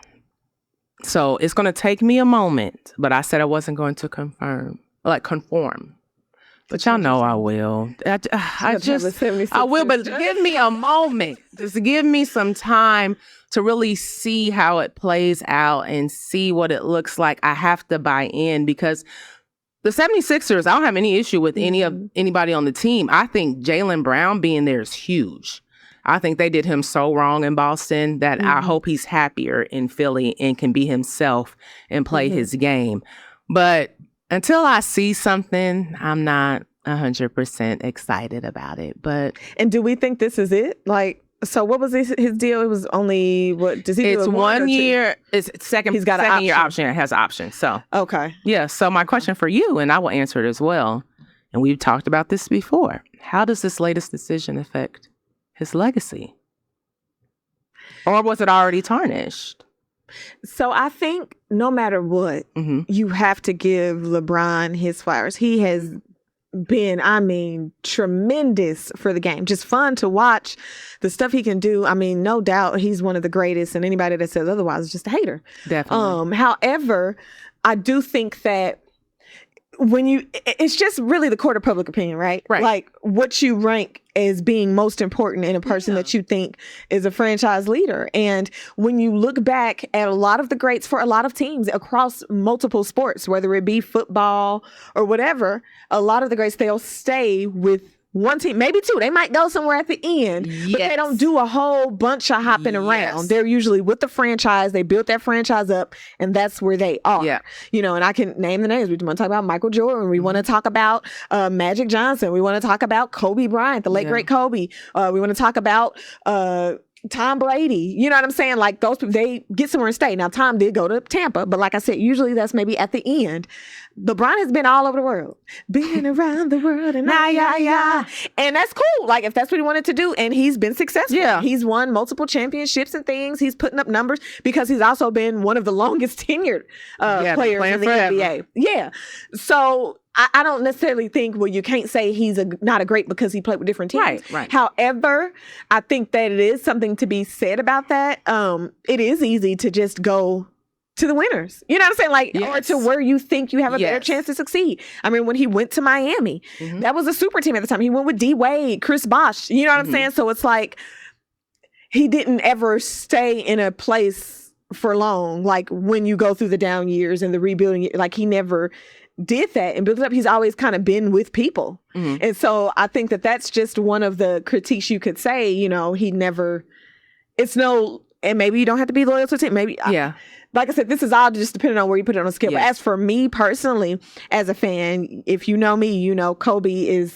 So it's going to take me a moment, but I said I wasn't going to conform. But y'all know I will. I will, but give me a moment. Just give me some time to really see how it plays out and see what it looks like. I have to buy in, because the 76ers, I don't have any issue with anybody on the team. I think Jaylen Brown being there is huge. I think they did him so wrong in Boston that I hope he's happier in Philly and can be himself and play his game. But until I see something, I'm not 100% excited about it. And do we think this is it? So what was his deal? It was only, what does he do? It's 1 year. It's second. He's got a second year option. It has an option. So okay. Yeah. So my question for you, and I will answer it as well, and we've talked about this before. How does this latest decision affect his legacy? Or was it already tarnished? So I think no matter what, you have to give LeBron his flowers. He has been, tremendous for the game. Just fun to watch the stuff he can do. No doubt he's one of the greatest, and anybody that says otherwise is just a hater. Definitely. However, I do think that it's just really the court of public opinion, right? Right. Like what you rank as being most important in a person that you think is a franchise leader. And when you look back at a lot of the greats for a lot of teams across multiple sports, whether it be football or whatever, a lot of the greats, they'll stay with one team, maybe two. They might go somewhere at the end, but they don't do a whole bunch of hopping around. They're usually with the franchise. They built that franchise up, and that's where they are. Yeah. You know, and I can name the names. We want to talk about Michael Jordan. We want to talk about Magic Johnson. We want to talk about Kobe Bryant, the late great Kobe. We want to talk about Tom Brady. You know what I'm saying? Like those people, they get somewhere and stay. Now, Tom did go to Tampa, but like I said, usually that's maybe at the end. LeBron has been all over the world. Been around the world and and that's cool. Like if that's what he wanted to do, and he's been successful. Yeah. He's won multiple championships and things. He's putting up numbers because he's also been one of the longest tenured players in the NBA. Yeah. So I don't necessarily think, well, you can't say he's not a great because he played with different teams. Right. However, I think that it is something to be said about that. It is easy to just go to the winners. You know what I'm saying? Like, or to where you think you have a better chance to succeed. I mean, when he went to Miami, that was a super team at the time. He went with D Wade, Chris Bosh. You know what I'm saying? So it's like, he didn't ever stay in a place for long. Like when you go through the down years and the rebuilding, like he never did that and built it up. He's always kind of been with people. And so I think that that's just one of the critiques you could say, you know, he never, and maybe you don't have to be loyal to a team. Maybe, like I said, this is all just depending on where you put it on the scale. But as for me personally, as a fan, if you know me, you know Kobe's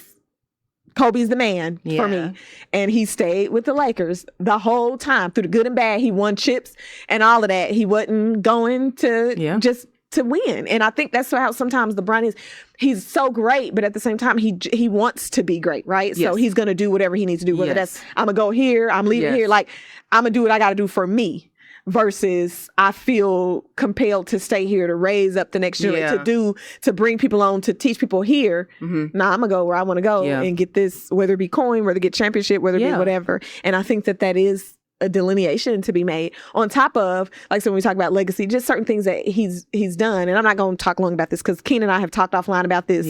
the man for me. And he stayed with the Lakers the whole time through the good and bad. He won chips and all of that. He wasn't going to just to win. And I think that's how sometimes LeBron is. He's so great, but at the same time, he wants to be great, right? So he's going to do whatever he needs to do, whether that's, I'm going to go here, I'm leaving here. Like, I'm going to do what I got to do for me. Versus I feel compelled to stay here to raise up the next generation, to bring people on, to teach people here. Nah, I'm going to go where I want to go and get this, whether it be coin, whether it get championship, whether it be whatever. And I think that is a delineation to be made on top of, like, so when we talk about legacy, just certain things that he's done. And I'm not going to talk long about this because Kina and I have talked offline about this.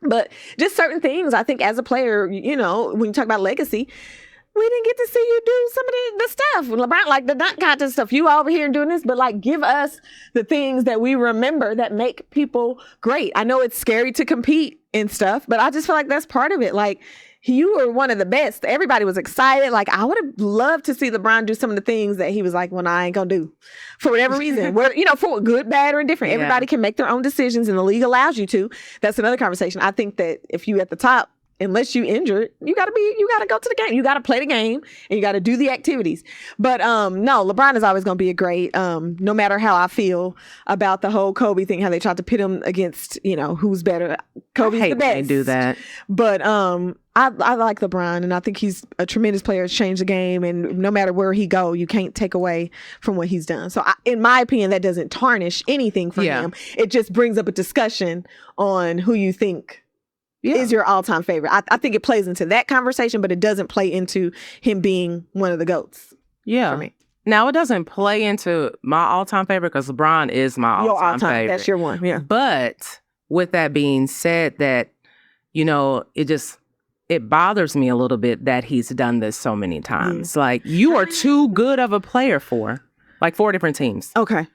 But just certain things, I think as a player, you know, when you talk about legacy, we didn't get to see you do some of the stuff. LeBron, like the dunk contest stuff. You over here doing this, but like give us the things that we remember that make people great. I know it's scary to compete and stuff, but I just feel like that's part of it. Like you were one of the best. Everybody was excited. Like I would have loved to see LeBron do some of the things that he was like, well, I ain't gonna do for whatever reason. Where, you know, for good, bad, or indifferent. Everybody can make their own decisions and the league allows you to. That's another conversation. I think that if you at the top, unless you injured, you gotta go to the game. You gotta play the game and you gotta do the activities. But no, LeBron is always gonna be a great, no matter how I feel about the whole Kobe thing, how they tried to pit him against, you know, who's better. Kobe's the best. When they do that. But I like LeBron, and I think he's a tremendous player. Has changed the game, and no matter where he go, you can't take away from what he's done. So in my opinion, that doesn't tarnish anything for him. It just brings up a discussion on who you think is your all-time favorite. I think it plays into that conversation, but it doesn't play into him being one of the GOATs. For me. Now, it doesn't play into my all-time favorite because LeBron is my all-time favorite. That's your one, But with that being said, that, you know, it bothers me a little bit that he's done this so many times. Like, you are too good of a player for, like, 4 different teams. Okay.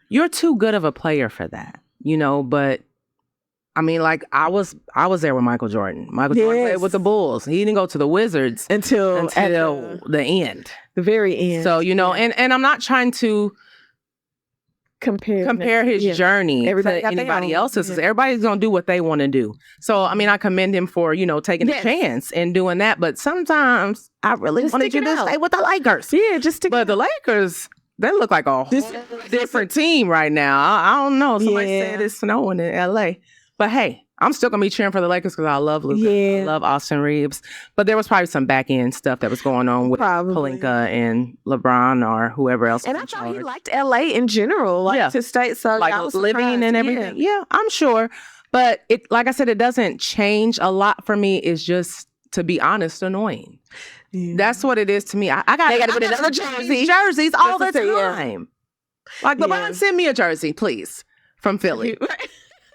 You're too good of a player for that, you know, but I mean, like, I was there with Michael Jordan. Michael Jordan played with the Bulls. He didn't go to the Wizards until the end. The very end. So, you know, and I'm not trying to compare his journey to anybody else's. Everybody's going to do what they want to do. So, I mean, I commend him for, you know, taking a chance and doing that. But sometimes I really wanted you to stay with the Lakers. Yeah, just stick But the Lakers, they look like a whole different team right now. I don't know. Somebody said it's snowing in L.A., but hey, I'm still going to be cheering for the Lakers because I love Luka. I love Austin Reeves. But there was probably some back-end stuff that was going on with Pelinka and LeBron or whoever else. And I thought he liked L.A. in general, to stay. So like living and everything. Yeah, I'm sure. But it, like I said, it doesn't change a lot for me. It's just, to be honest, annoying. That's what it is to me. I got to put another jerseys all the time. Like, LeBron, send me a jersey, please, from Philly.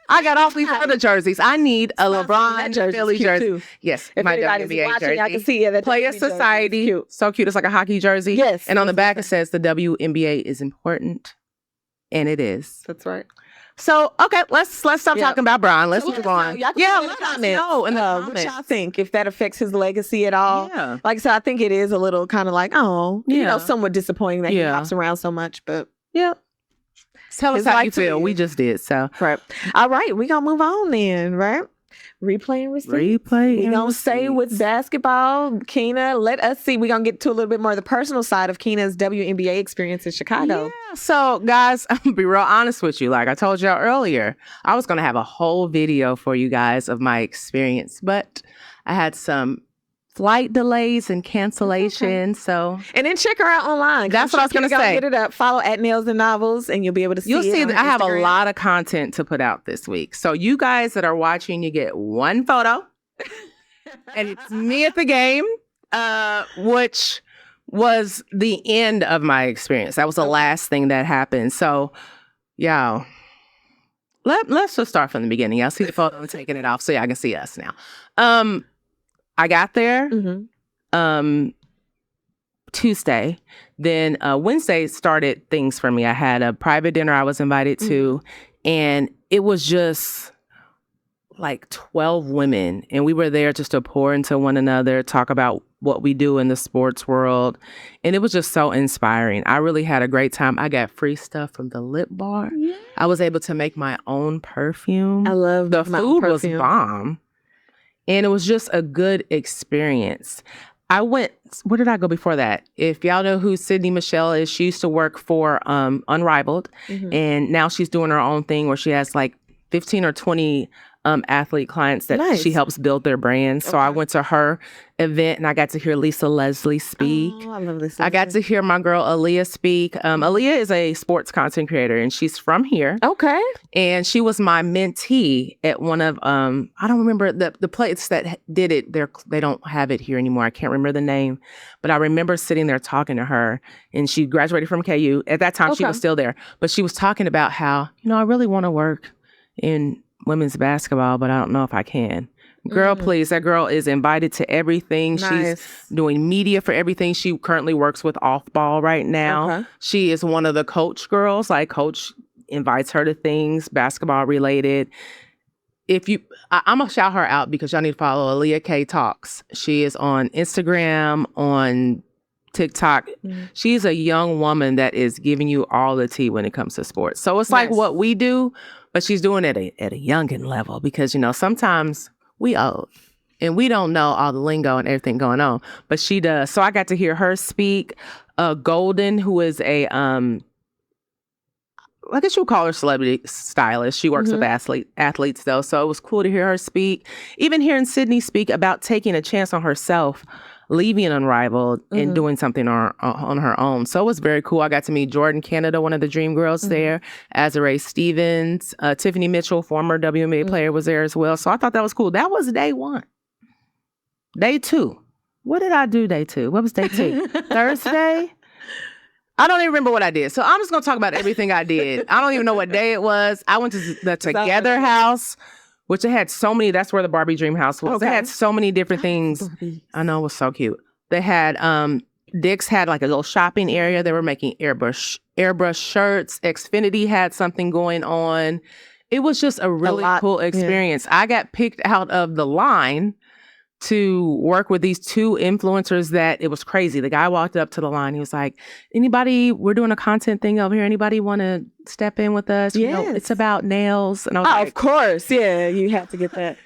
I got all these other jerseys. I need a LeBron Philly jersey. Too. Yes, if my WNBA jersey. I can see that Player Society. Cute. So cute. It's like a hockey jersey. Yes. And on the back it says the WNBA is important. And it is. That's right. So, okay, let's stop talking about Bron. Let's So move on. Y'all Yeah, let let us us know in the what comments. y'all think, if that affects his legacy at all. Yeah. Like I said, I think it is a little kind of like, Yeah. somewhat disappointing that he Yeah. hops around so much, but Yeah. Tell us his how right you to feel. live. We just did, so. right. All right, we gonna move on then, right? Replay and receipts. Replay We and gonna stay with receipts. basketball. Kina, let us see. We gonna get to a little bit more of the personal side of Kina's WNBA experience in Chicago. Yeah. So, guys, I'm gonna be real honest with you. Like I told y'all earlier, I was gonna have a whole video for you guys of my experience, but I had some flight delays and cancellations. So, And then check her out online. That's what I was gonna say. Get it up. Follow at NailzandNovelz, and you'll be able to see you'll it see on that I have a Instagram. lot of content to put out this week. So, you guys that are watching, you get one photo, and it's me at the game, which was the end of my experience. That was the last thing that happened. So, y'all, let's just start from the beginning. Y'all see the photo and taking it off so y'all can see us now. I got there Tuesday. Then Wednesday started things for me. I had a private dinner I was invited to, and it was just like 12 women, and we were there just to pour into one another, talk about what we do in the sports world, and it was just so inspiring. I really had a great time. I got free stuff from the Lip Bar. Yeah. I was able to make my own perfume. I love the my food perfume. was bomb, and it was just a good experience. I went, where did I go before that? If y'all know who Sydney Michelle is, she used to work for Unrivaled, and now she's doing her own thing where she has like 15 or 20 athlete clients that she helps build their brands. So I went to her event and I got to hear Lisa Leslie speak. Oh, I love this. I got to hear my girl Aaliyah speak. Aaliyah is a sports content creator and she's from here. Okay. And she was my mentee at one of, I don't remember the place that did it. They don't have it here anymore. I can't remember the name, but I remember sitting there talking to her, and she graduated from KU. At that time, she was still there, but she was talking about how, I really want to work in women's basketball, but I don't know if I can. Girl, please. That girl is invited to everything. Nice. She's doing media for everything. She currently works with Off Ball right now. Okay. She is one of the coach girls. Like, coach invites her to things basketball related. I'm going to shout her out because y'all need to follow Aaliyah K Talks. She is on Instagram, on TikTok. She's a young woman that is giving you all the tea when it comes to sports. So it's like what we do, but she's doing it at a youngin' level because, sometimes we old and we don't know all the lingo and everything going on, but she does. So I got to hear her speak. Golden, who is a, I guess you would call her celebrity stylist. She works with athletes though. So it was cool to hear her speak. Even hearing Sydney speak about taking a chance on herself, leaving Unrivaled and doing something on her own. So it was very cool. I got to meet Jordan Canada, one of the Dream Girls there, Azarae Stevens, Tiffany Mitchell, former WNBA player, was there as well. So I thought that was cool. That was day one. Day two. What did I do day two? What was day two? Thursday? I don't even remember what I did. So I'm just going to talk about everything I did. I don't even know what day it was. I went to the Together House, which it had so many. That's where the Barbie Dream House was. They had so many different things. I know, it was so cute. They had, Dick's had like a little shopping area. They were making airbrush shirts. Xfinity had something going on. It was just a really cool experience. Yeah. I got picked out of the line to work with these two influencers that it was crazy. The guy walked up to the line. He was like, we're doing a content thing over here. Anybody want to step in with us? Yes. It's about nails. And I was like, of course. Yeah, you have to get that.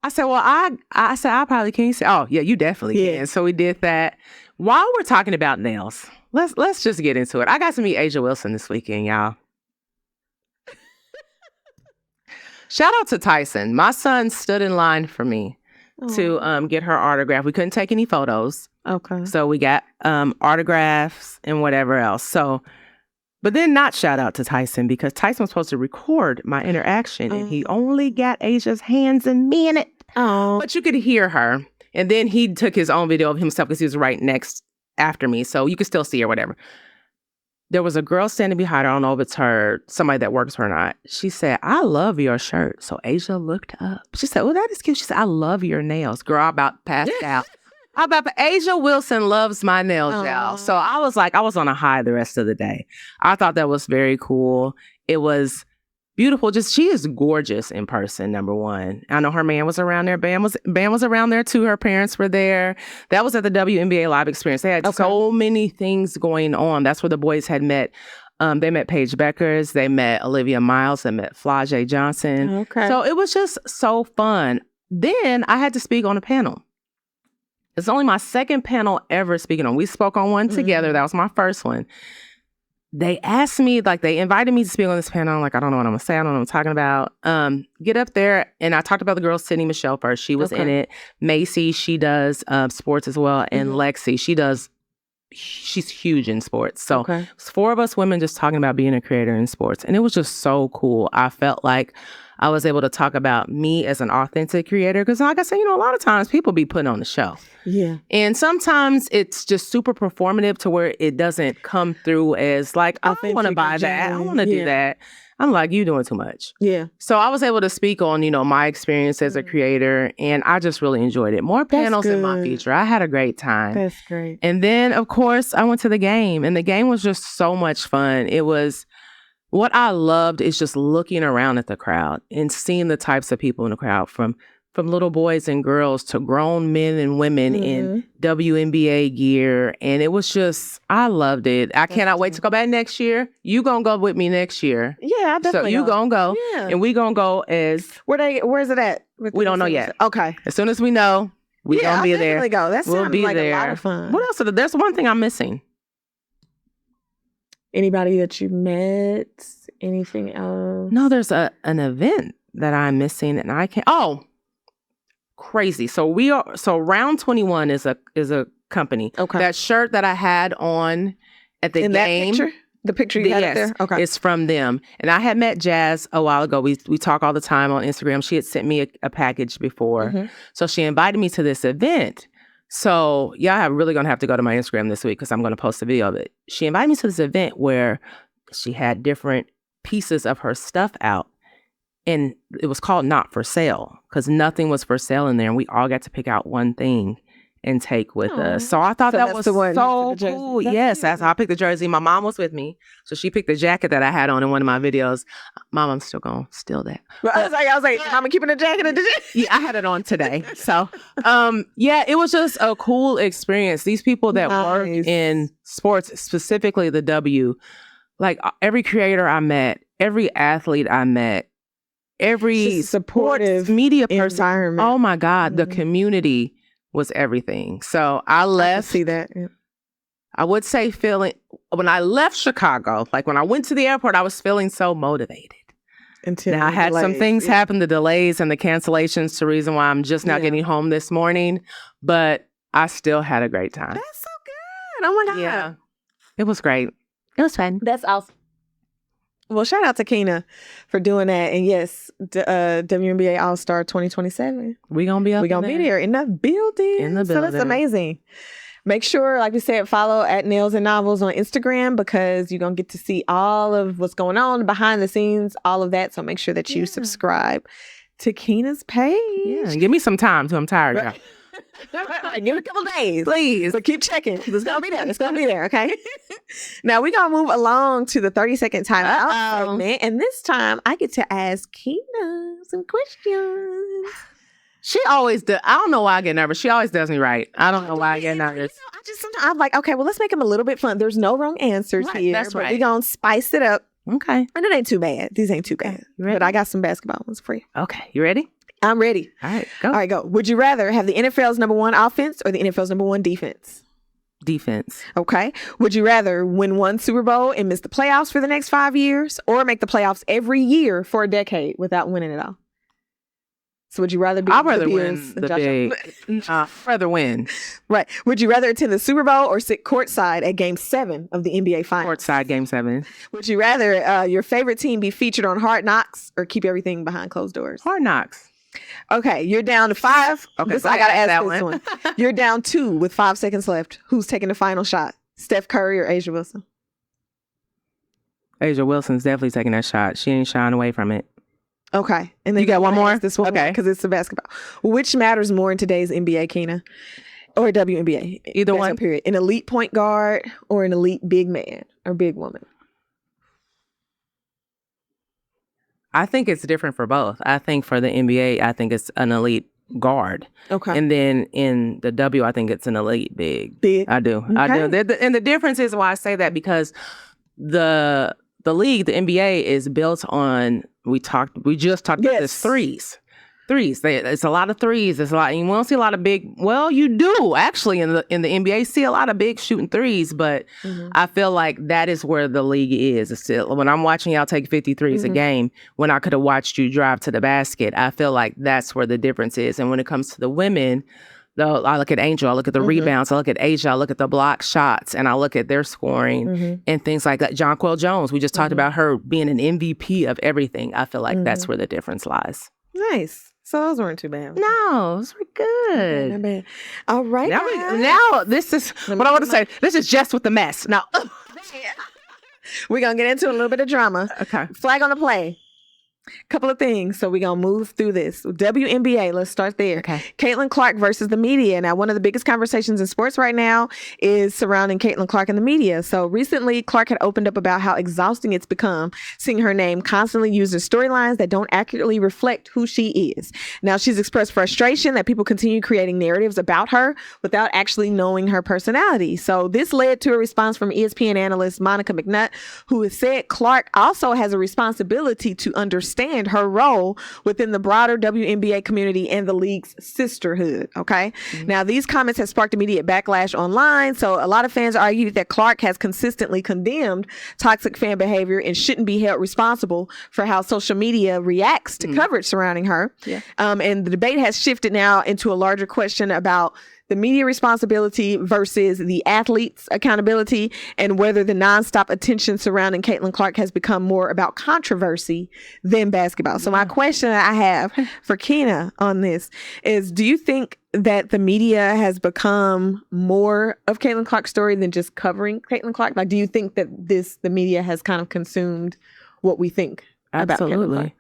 I said, well, I said, I probably can. He said, oh, yeah, you definitely can. So we did that. While we're talking about nails, let's just get into it. I got to meet Angel Wilson this weekend, y'all. Shout out to Tyson. My son stood in line for me to get her autograph. We couldn't take any photos. Okay. So we got autographs and whatever else. So, but then not shout out to Tyson because Tyson was supposed to record my interaction and he only got Asia's hands and me in it. Oh. But you could hear her. And then he took his own video of himself because he was right next after me. So you could still see her, whatever. There was a girl standing behind her. I don't know if it's her, somebody that works for her or not. She said, I love your shirt. So Asia looked up. She said, oh, that is cute. She said, I love your nails. Girl, I about passed out. Asia Wilson loves my nails, y'all. So I was on a high the rest of the day. I thought that was very cool. It was beautiful. Just she is gorgeous in person. Number one, I know her man was around there. Bam was around there too. Her parents were there. That was at the WNBA Live Experience. They had so many things going on. That's where the boys had met. They met Paige Beckers. They met Olivia Miles. They met Flau'jae Johnson. Okay. So it was just so fun. Then I had to speak on a panel. It's only my second panel ever speaking on. We spoke on one together. That was my first one. They asked me, like, they invited me to speak on this panel. I'm like, I don't know what I'm going to say. I don't know what I'm talking about. Get up there. And I talked about the girl, Sydney Michelle, first. She was in it. Macy, she does sports as well. And Lexi, she's huge in sports. So it's 4 of us women just talking about being a creator in sports. And it was just so cool. I felt like I was able to talk about me as an authentic creator. Because like I said, a lot of times people be putting on the show. Yeah. And sometimes it's just super performative to where it doesn't come through as like, I don't want to buy that. I want to do that. I'm like, you doing too much. Yeah. So I was able to speak on, my experience as a creator, and I just really enjoyed it. More panels in my future. I had a great time. That's great. And then, of course, I went to the game, and the game was just so much fun. It was, what I loved is just looking around at the crowd and seeing the types of people in the crowd, from little boys and girls to grown men and women in WNBA gear. And it was just, I loved it. I cannot wait to go back next year. You gonna go with me next year. Yeah, I definitely. So you gonna go. Yeah. And we gonna go as... Where's it at? We don't know yet. Okay. As soon as we know, we gonna be there. Go. That sounds like a lot of fun. What else? There's one thing I'm missing. Anybody that you met? Anything else? No, there's an event that I'm missing, and I can't... Oh! Crazy. So Round 21 is a company. Okay. That shirt that I had on at the game. That picture? The picture you had up there? Okay. It's from them. And I had met Jazz a while ago. We talk all the time on Instagram. She had sent me a package before. So she invited me to this event. So I'm really going to have to go to my Instagram this week because I'm going to post a video of it. She invited me to this event where she had different pieces of her stuff out. And it was called Not For Sale because nothing was for sale in there. And we all got to pick out one thing and take with us. So I thought that was so cool. Yes, I picked the jersey. My mom was with me. So she picked the jacket that I had on in one of my videos. Mom, I'm still going to steal that. I was like, Mama keeping the jacket? Yeah, I had it on today. So, it was just a cool experience. These people that work in sports, specifically the W, like every creator I met, every athlete I met, every supportive media person. Oh my God, the community was everything. So I left. I see that. Yeah. I would say when I left Chicago, like when I went to the airport, I was feeling so motivated. Now I had some things happen, the delays and the cancellations, to reason why I'm just now getting home this morning. But I still had a great time. That's so good. Oh my God. Yeah. It was great. It was fun. That's awesome. Well, shout out to Kina for doing that. And yes, WNBA All-Star 2027. We're going to be up. We're going to be there in the building. So that's amazing. Make sure, like we said, follow at NailzandNovelz on Instagram because you're going to get to see all of what's going on behind the scenes, all of that. So make sure that you subscribe to Kina's page. Yeah, give me some time too. I'm tired, y'all. Give it a couple days, please. But keep checking. It's gonna be there. It's gonna be there. Okay. Now we're gonna move along to the 30-second timeout segment, and this time I get to ask Kina some questions. She always does. I don't know why I get nervous. She always does me right. I don't know why I get nervous. Sometimes I'm like, okay, well, let's make them a little bit fun. There's no wrong answers here. That's right. We're gonna spice it up. Okay. And it ain't too bad. These ain't too bad. But I got some basketball ones for you. Okay. You ready? I'm ready. All right, go. All right, go. Would you rather have the NFL's number 1 offense or the NFL's number 1 defense? Defense. Okay. Would you rather win 1 Super Bowl and miss the playoffs for the next 5 years or make the playoffs every year for a decade without winning it all? So would you rather be... I'd rather win the big... I'd rather win. Right. Would you rather attend the Super Bowl or sit courtside at Game 7 of the NBA Finals? Courtside, Game 7. Would you rather your favorite team be featured on Hard Knocks or keep everything behind closed doors? Hard Knocks. Okay, you're down to 5. Okay, I gotta ask this one. You're down 2 with 5 seconds left. Who's taking the final shot? Steph Curry or Angel Wilson? Angel Wilson's definitely taking that shot. She ain't shying away from it. Okay, and then you got one more. This one, okay, because it's the basketball. Which matters more in today's NBA, Kina, or WNBA? Either one. Period. An elite point guard or an elite big man or big woman? I think it's different for both. I think for the NBA, I think it's an elite guard. Okay. And then in the W, I think it's an elite big. Big. I do. Okay. I do. And the difference is why I say that, because the league, the NBA, is built on, we just talked about this, threes. It's a lot of threes. It's a lot. And we don't see a lot of big. Well, you do actually in the NBA see a lot of big shooting threes, but I feel like that is where the league is. It's still, when I'm watching y'all take 50 threes a game, when I could have watched you drive to the basket, I feel like that's where the difference is. And when it comes to the women, though, I look at Angel, I look at the rebounds, I look at Asia, I look at the block shots, and I look at their scoring and things like that. Jonquel Jones, we just talked about her being an MVP of everything. I feel like that's where the difference lies. Nice. So those weren't too bad. No, those were good. Not bad. All right. Now this is what I want to say. This is just with the mess. Now, we're going to get into a little bit of drama. Okay. Flag on the play. Couple of things. So we're going to move through this. WNBA, let's start there. Okay. Caitlin Clark versus the media. Now, one of the biggest conversations in sports right now is surrounding Caitlin Clark and the media. So recently, Clark had opened up about how exhausting it's become seeing her name constantly used in storylines that don't accurately reflect who she is. Now, she's expressed frustration that people continue creating narratives about her without actually knowing her personality. So this led to a response from ESPN analyst Monica McNutt, who has said Clark also has a responsibility to understand her role within the broader WNBA community and the league's sisterhood. Okay. Now, these comments have sparked immediate backlash online. So a lot of fans argue that Clark has consistently condemned toxic fan behavior and shouldn't be held responsible for how social media reacts to coverage surrounding her. Yeah. And the debate has shifted now into a larger question about the media responsibility versus the athlete's accountability, and whether the nonstop attention surrounding Caitlin Clark has become more about controversy than basketball. So my question I have for Kina on this is, do you think that the media has become more of Caitlin Clark's story than just covering Caitlin Clark? Like, do you think that the media has kind of consumed what we think about Caitlin Clark?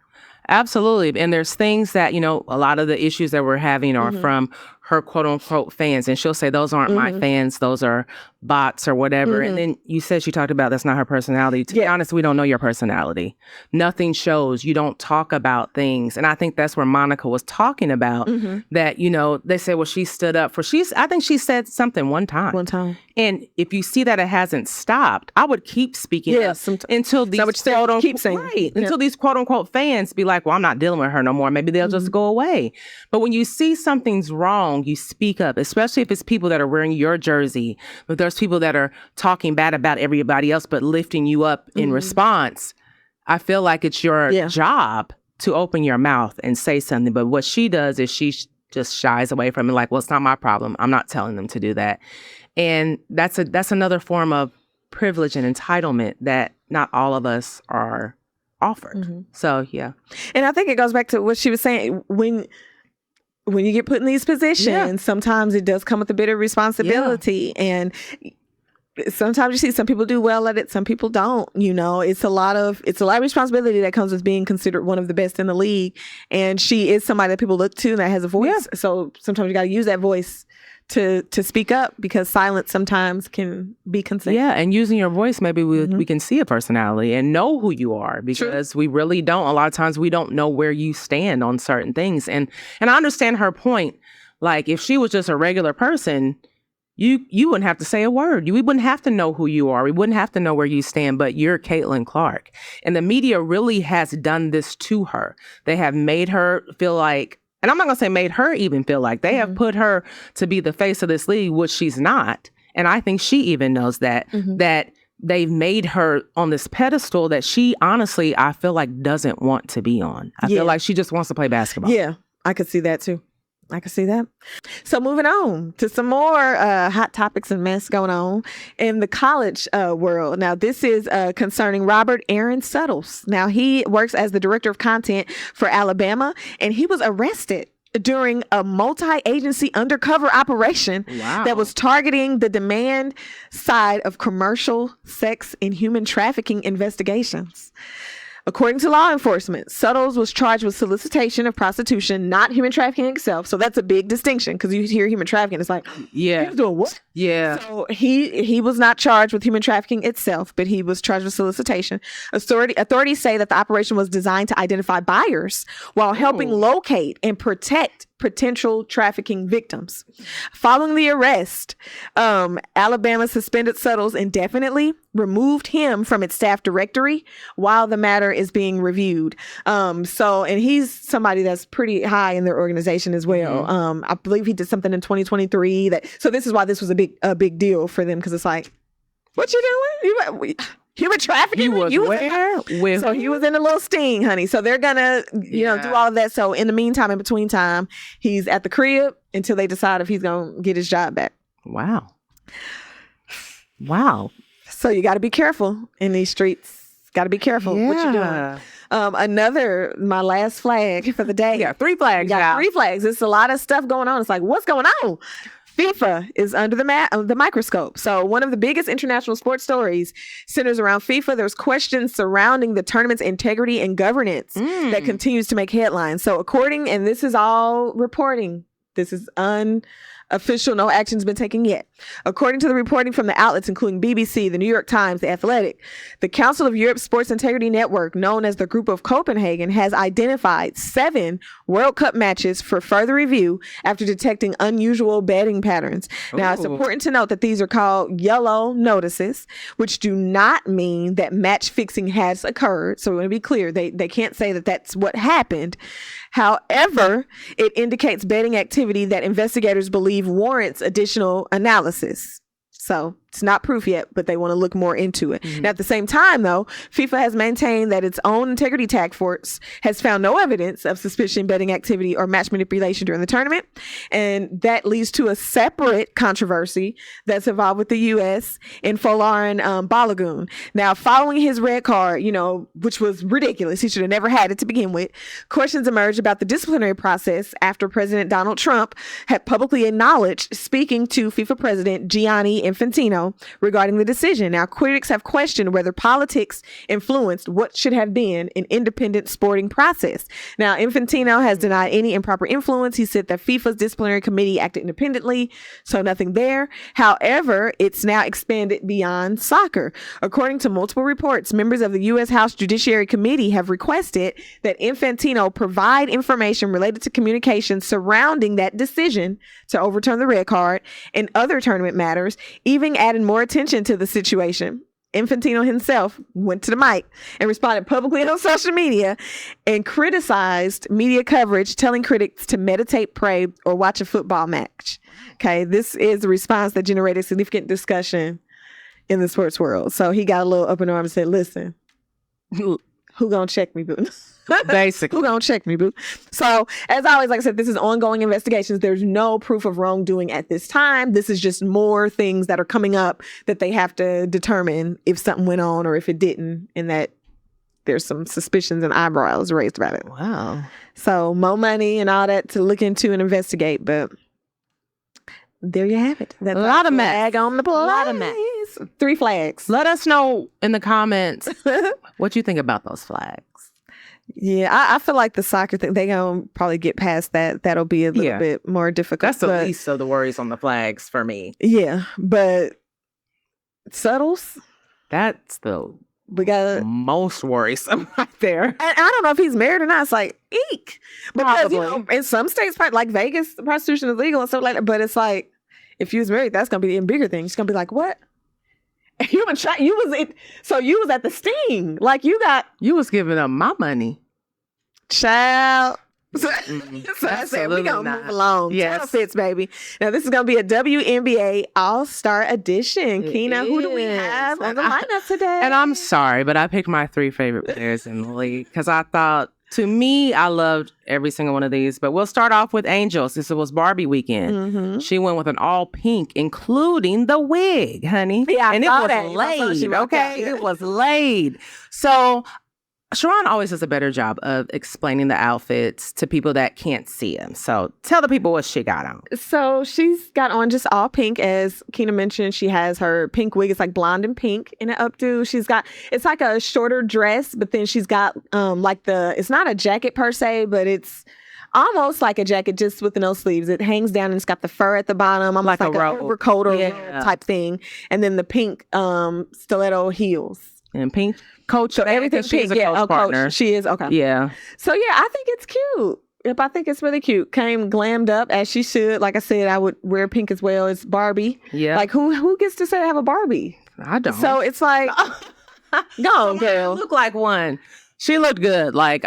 Absolutely. And there's things that, a lot of the issues that we're having are from her quote unquote fans. And she'll say, those aren't my fans. Those are bots or whatever. And then you said she talked about that's not her personality. To be honest, we don't know your personality. Nothing shows. You don't talk about things. And I think that's where Monica was talking about that, they say, well, she stood up for, I think she said something one time. And if you see that it hasn't stopped, I would keep speaking up until these until these quote unquote fans be like, well, I'm not dealing with her no more. Maybe they'll just go away. But when you see something's wrong, you speak up, especially if it's people that are wearing your jersey, but there's people that are talking bad about everybody else, but lifting you up in response. I feel like it's your job to open your mouth and say something. But what she does is she just shies away from it. Like, well, it's not my problem. I'm not telling them to do that. And that's another form of privilege and entitlement that not all of us are offered. So, yeah. And I think it goes back to what she was saying. When you get put in these positions, sometimes it does come with a bit of responsibility. And sometimes you see some people do well at it, some people don't. It's a lot of responsibility that comes with being considered one of the best in the league. And she is somebody that people look to that has a voice. So sometimes you got to use that voice to speak up, because silence sometimes can be consent. Yeah, and using your voice, maybe we can see a personality and know who you are, because we really don't. A lot of times we don't know where you stand on certain things. And I understand her point. Like, if she was just a regular person, you wouldn't have to say a word. We wouldn't have to know who you are. We wouldn't have to know where you stand, but you're Caitlin Clark. And the media really has done this to her. They have made her feel like, and I'm not going to say made her even feel like, they have put her to be the face of this league, which she's not. And I think she even knows that, that they've made her on this pedestal that she honestly, I feel like, doesn't want to be on. I feel like she just wants to play basketball. Yeah, I could see that too. I can see that. So moving on to some more hot topics and mess going on in the college world. Now, this is concerning Robert Aaron Suttles. Now, he works as the director of content for Alabama, and he was arrested during a multi-agency undercover operation that was targeting the demand side of commercial sex and human trafficking investigations. According to law enforcement, Suttles was charged with solicitation of prostitution, not human trafficking itself. So that's a big distinction, because you hear human trafficking, it's like, Yeah. he's doing what? Yeah. So he was not charged with human trafficking itself, but he was charged with solicitation. Authorities say that the operation was designed to identify buyers while helping locate and protect potential trafficking victims. Following the arrest, Alabama suspended Suttles indefinitely, removed him from its staff directory while the matter is being reviewed. And he's somebody that's pretty high in their organization as well. I believe he did something in 2023 so this is why this was a big deal for them, because it's like, what you doing? Human trafficking? He was where? So he was in a little sting, honey. So they're gonna, do all of that. So in the meantime, in between time, he's at the crib until they decide if he's gonna get his job back. Wow. So you got to be careful in these streets. Got to be careful what you're doing. My last flag for the day. Yeah, 3 flags. Got 3 flags. There's a lot of stuff going on. It's like, what's going on? FIFA is under the microscope. So one of the biggest international sports stories centers around FIFA. There's questions surrounding the tournament's integrity and governance that continues to make headlines. So and this is all reporting. This is unofficial. No action's been taken yet. According to the reporting from the outlets, including BBC, the New York Times, The Athletic, the Council of Europe's Sports Integrity Network, known as the Group of Copenhagen, has identified 7 World Cup matches for further review after detecting unusual betting patterns. Now, it's important to note that these are called yellow notices, which do not mean that match fixing has occurred. So we want to be clear. They can't say that that's what happened. However, it indicates betting activity that investigators believe warrants additional analysis. So it's not proof yet, but they want to look more into it. Now, at the same time, though, FIFA has maintained that its own integrity task force has found no evidence of suspicion betting activity or match manipulation during the tournament. And that leads to a separate controversy that's involved with the U.S. in Folarin Balogun. Now, following his red card, which was ridiculous, he should have never had it to begin with, questions emerged about the disciplinary process after President Donald Trump had publicly acknowledged speaking to FIFA President Gianni Infantino regarding the decision. Now, critics have questioned whether politics influenced what should have been an independent sporting process. Now, Infantino has denied any improper influence. He said that FIFA's disciplinary committee acted independently, so nothing there. However, it's now expanded beyond soccer. According to multiple reports, members of the U.S. House Judiciary Committee have requested that Infantino provide information related to communications surrounding that decision to overturn the red card and other tournament matters, even adding more attention to the situation. Infantino himself went to the mic and responded publicly on social media and criticized media coverage, telling critics to meditate, pray, or watch a football match. Okay, this is a response that generated significant discussion in the sports world. So he got a little up in arms and said, listen, who gonna check me, boo? Basically. Who gonna check me, boo? So, as always, like I said, this is ongoing investigations. There's no proof of wrongdoing at this time. This is just more things that are coming up that they have to determine if something went on or if it didn't, and that there's some suspicions and eyebrows raised about it. Wow. So, more money and all that to look into and investigate, but there you have it. That's a lot of mess. Flag on the play. A lot of mess. 3 flags. Let us know in the comments what you think about those flags. Yeah, I feel like the soccer thing, they gonna probably get past that. That'll be a little bit more difficult. That's the least of the worries on the flags for me. Yeah, but Suttles, that's the we got most worrisome right there. And I don't know if he's married or not. It's like, eek. Because, in some states, like Vegas, prostitution is legal and stuff like that. But it's like, if you was married, that's going to be a bigger thing. It's going to be like, what? You was at the sting. Like, you was giving up my money. Child. So I said, we're going to move along. Yes. Fits, baby. Now, this is going to be a WNBA All-Star edition. Kina, who do we have on the lineup today? And I'm sorry, but I picked my 3 favorite players in the league because I thought, to me, I loved every single one of these. But we'll start off with Angel, since it was Barbie weekend. Mm-hmm. She went with an all pink, including the wig, honey. Yeah, and it was laid, okay? It was laid. So Sharon always does a better job of explaining the outfits to people that can't see them. So tell the people what she got on. So she's got on just all pink. As Kina mentioned, she has her pink wig. It's like blonde and pink in an updo. It's like a shorter dress, but then she's got it's not a jacket per se, but it's almost like a jacket just with no sleeves. It hangs down and it's got the fur at the bottom. Almost like a overcoat or robe type thing. And then the pink stiletto heels. And pink coach. So everything's pink. Yeah, partner. Coach. She is. Okay. Yeah. So yeah, I think it's cute. Yep, I think it's really cute. Came glammed up as she should. Like I said, I would wear pink as well. It's Barbie. Yeah. Like who gets to say I have a Barbie? I don't. So it's like, go on, girl. Look like one. She looked good. Like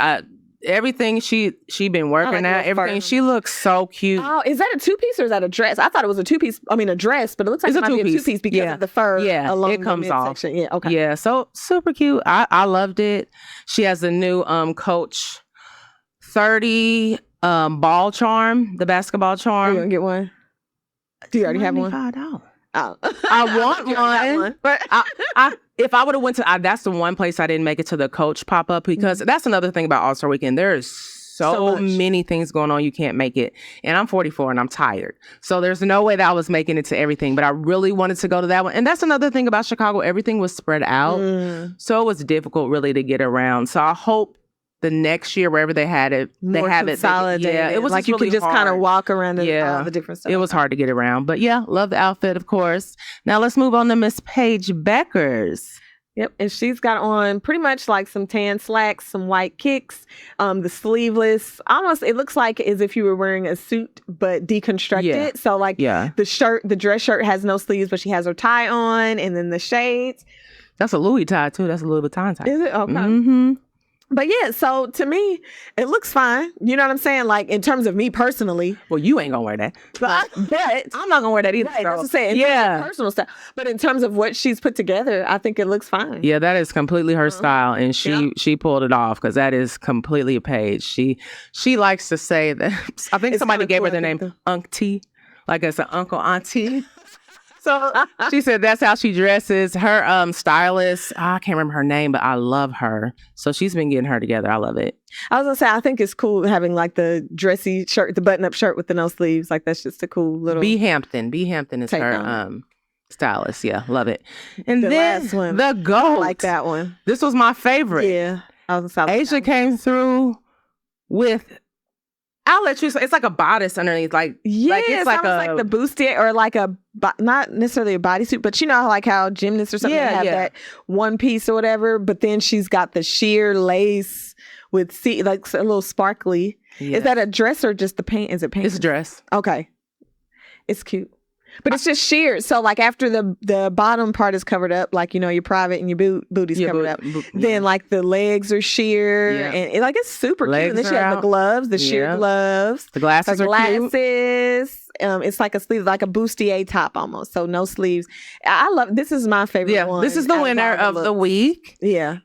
everything she been working at, everything. She looks so cute. Oh, is that a 2-piece or is that a dress? I thought it was a 2-piece. I mean, a dress, but it looks like it's it might be a 2-piece because of the fur. Yeah, along it comes off. Yeah, okay. Yeah, so super cute. I loved it. She has a new Coach 30 ball charm, the basketball charm. Are you gonna get one? Do you already have one? $95. Oh. I want one. But if I would have went to, that's the one place I didn't make it to the Coach pop-up because that's another thing about All-Star Weekend. There is so many things going on. You can't make it. And I'm 44 and I'm tired. So there's no way that I was making it to everything, but I really wanted to go to that one. And that's another thing about Chicago. Everything was spread out. So it was difficult really to get around. So I hope the next year, wherever they had it, they have it consolidated. Yeah, it was like really you could just kind of walk around and all the different stuff. It was hard to get around, but yeah, love the outfit, of course. Now let's move on to Miss Paige Beckers. Yep, and she's got on pretty much like some tan slacks, some white kicks, the sleeveless. Almost, it looks like as if you were wearing a suit, but deconstructed. Yeah. So like the dress shirt has no sleeves, but she has her tie on, and then the shades. That's a Louis tie too. That's a Louis Vuitton tie. Is it? Okay. Mm-hmm. But yeah, so to me, it looks fine. You know what I'm saying? Like in terms of me personally. Well, you ain't gonna wear that. But I'm not gonna wear that either. Right, that's what I'm saying. Yeah. Personal stuff. But in terms of what she's put together, I think it looks fine. Yeah, that is completely her style. And she pulled it off because that is completely a Paige. She likes to say that I think somebody gave her the name Auntie. Like it's an uncle auntie. So she said that's how she dresses. Her stylist, I can't remember her name, but I love her. So she's been getting her together. I love it. I was gonna say, I think it's cool having like the dressy shirt, the button-up shirt with the no sleeves. Like that's just a cool little. B. Hampton is her stylist. Yeah, love it. And the then last one, the GOAT. I like that one. This was my favorite. Yeah, I was Asia came through with. I'll let you say it's like a bodice underneath, like it's like the bustier or like not necessarily a bodysuit, but you know like how gymnasts or something have that one piece or whatever. But then she's got the sheer lace with like a little sparkly. Yeah. Is that a dress or just the pant? Is it pant? It's a dress. Okay, it's cute. But it's just sheer. So like after the bottom part is covered up, like, you know, your private and your booty's covered up. Then like the legs are sheer and it's super cute. And then she has the gloves, the sheer gloves. The glasses are cute. It's like a sleeve, like a bustier top almost. So no sleeves. I love, this is my favorite one. This is the winner of the week. Yeah.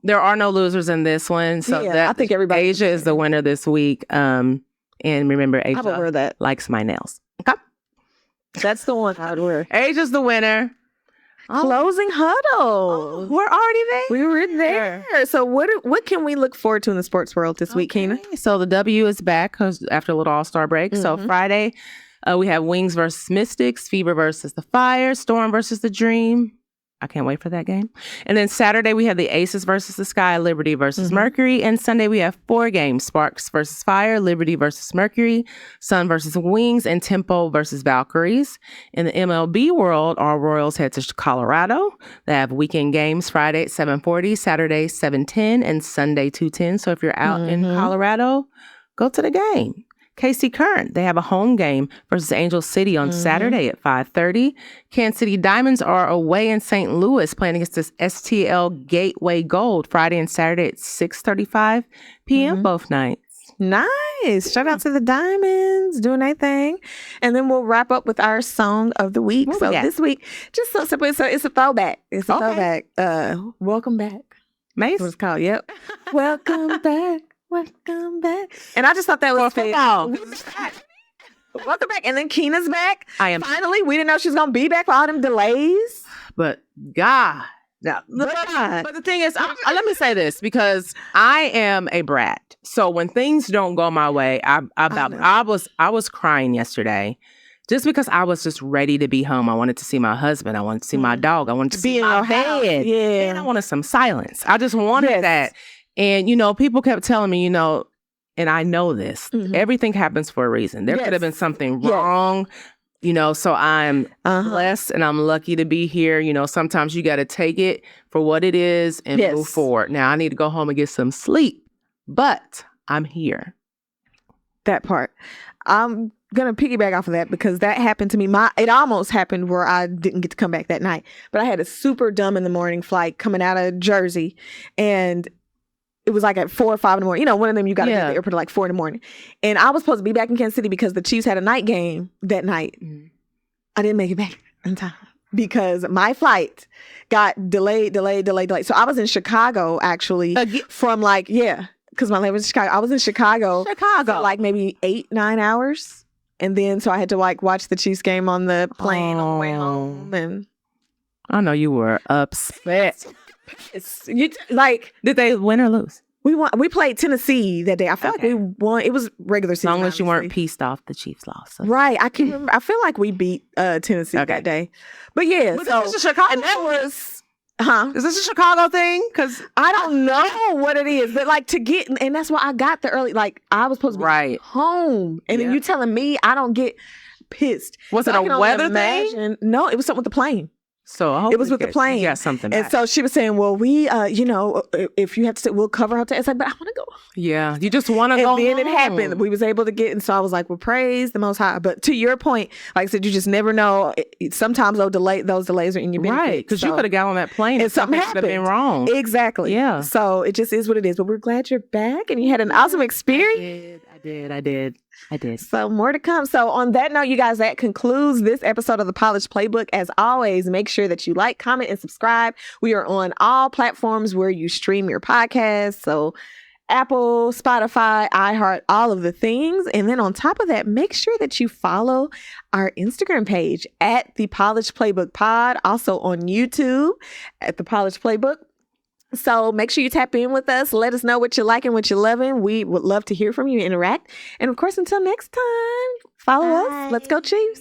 There are no losers in this one. So I think everybody. Asia is the winner this week. And remember, Asia likes my nails. Okay. That's the one I'd wear. Asia's the winner. Closing huddle. We're already there. We were there. So what can we look forward to in the sports world this week, Kina? So the W is back after a little All-Star break. So Friday, we have Wings versus Mystics, Fever versus the Fire, Storm versus the Dream. I can't wait for that game. And then Saturday, we have the Aces versus the Sky, Liberty versus Mercury. And Sunday, we have 4 games, Sparks versus Fire, Liberty versus Mercury, Sun versus Wings, and Tempo versus Valkyries. In the MLB world, our Royals head to Colorado. They have weekend games Friday at 7:40, Saturday 7:10, and Sunday 2:10. So if you're out in Colorado, go to the game. KC Current, they have a home game versus Angel City on Saturday at 5:30. Kansas City Diamonds are away in St. Louis playing against this STL Gateway Gold Friday and Saturday at 6:35 p.m. both nights. Nice. Shout out to the Diamonds doing their thing. And then we'll wrap up with our song of the week. So this week, just so simple. So it's a throwback. It's a throwback. Welcome back. Mace? That's what it's called. Yep. Welcome back. Welcome back. And I just thought that was fair. Welcome back. And then Kina's back. Finally, we didn't know she was going to be back for all them delays. But God No, But the thing is, let me say this, because I am a brat. So when things don't go my way, I was crying yesterday. Just because I was just ready to be home. I wanted to see my husband. I wanted to see my dog. I wanted to see my bed. Yeah. And I wanted some silence. I just wanted that. And, people kept telling me, and I know this, everything happens for a reason. There could have been something wrong, so I'm blessed and I'm lucky to be here. Sometimes you got to take it for what it is and move forward. Now, I need to go home and get some sleep, but I'm here. That part. I'm going to piggyback off of that because that happened to me. It almost happened where I didn't get to come back that night, but I had a super dumb in the morning flight coming out of Jersey, and it was like at 4 or 5 in the morning. One of them you got to be at the airport at like 4 in the morning. And I was supposed to be back in Kansas City because the Chiefs had a night game that night. I didn't make it back in time because my flight got delayed. So I was in Chicago actually from because my name was Chicago. I was in Chicago for like maybe 8-9 hours. And then so I had to watch the Chiefs game on the plane on the way home. And I know you were upset. Did they win or lose? We won. We played Tennessee that day. I feel like we won. It was regular season. As long as you weren't pissed off the Chiefs lost. So. Right. I can remember. I feel like we beat Tennessee that day. But yeah. But this is Chicago. And that was... Is this a Chicago thing? Because I don't know what it is, but to get, and that's why I got the early, I was supposed to be home. And then you telling me I don't get pissed. Was it a weather thing? No, it was something with the plane. So it was with the plane. Yeah, something. And so she was saying, well, we, if you have to stay, we'll cover hotel. It's like, but I want to go. Yeah, you just want to go. And then it happened. We was able to get, and so I was like, well, praise the Most High. But to your point, like I said, you just never know. Sometimes those delays are in your benefit. Right, because you could have got on that plane and something could have been wrong. Exactly. Yeah. So it just is what it is. But we're glad you're back and you had an awesome experience. I did. So more to come. So on that note, you guys, that concludes this episode of the Polished Playbook. As always, make sure that you like, comment, and subscribe. We are on all platforms where you stream your podcast. So Apple, Spotify, iHeart, all of the things. And then on top of that, make sure that you follow our Instagram page at the Polished Playbook Pod. Also on YouTube at the Polished Playbook. So make sure you tap in with us. Let us know what you're liking, what you're loving. We would love to hear from you and interact. And of course, until next time, follow us. Let's go Chiefs.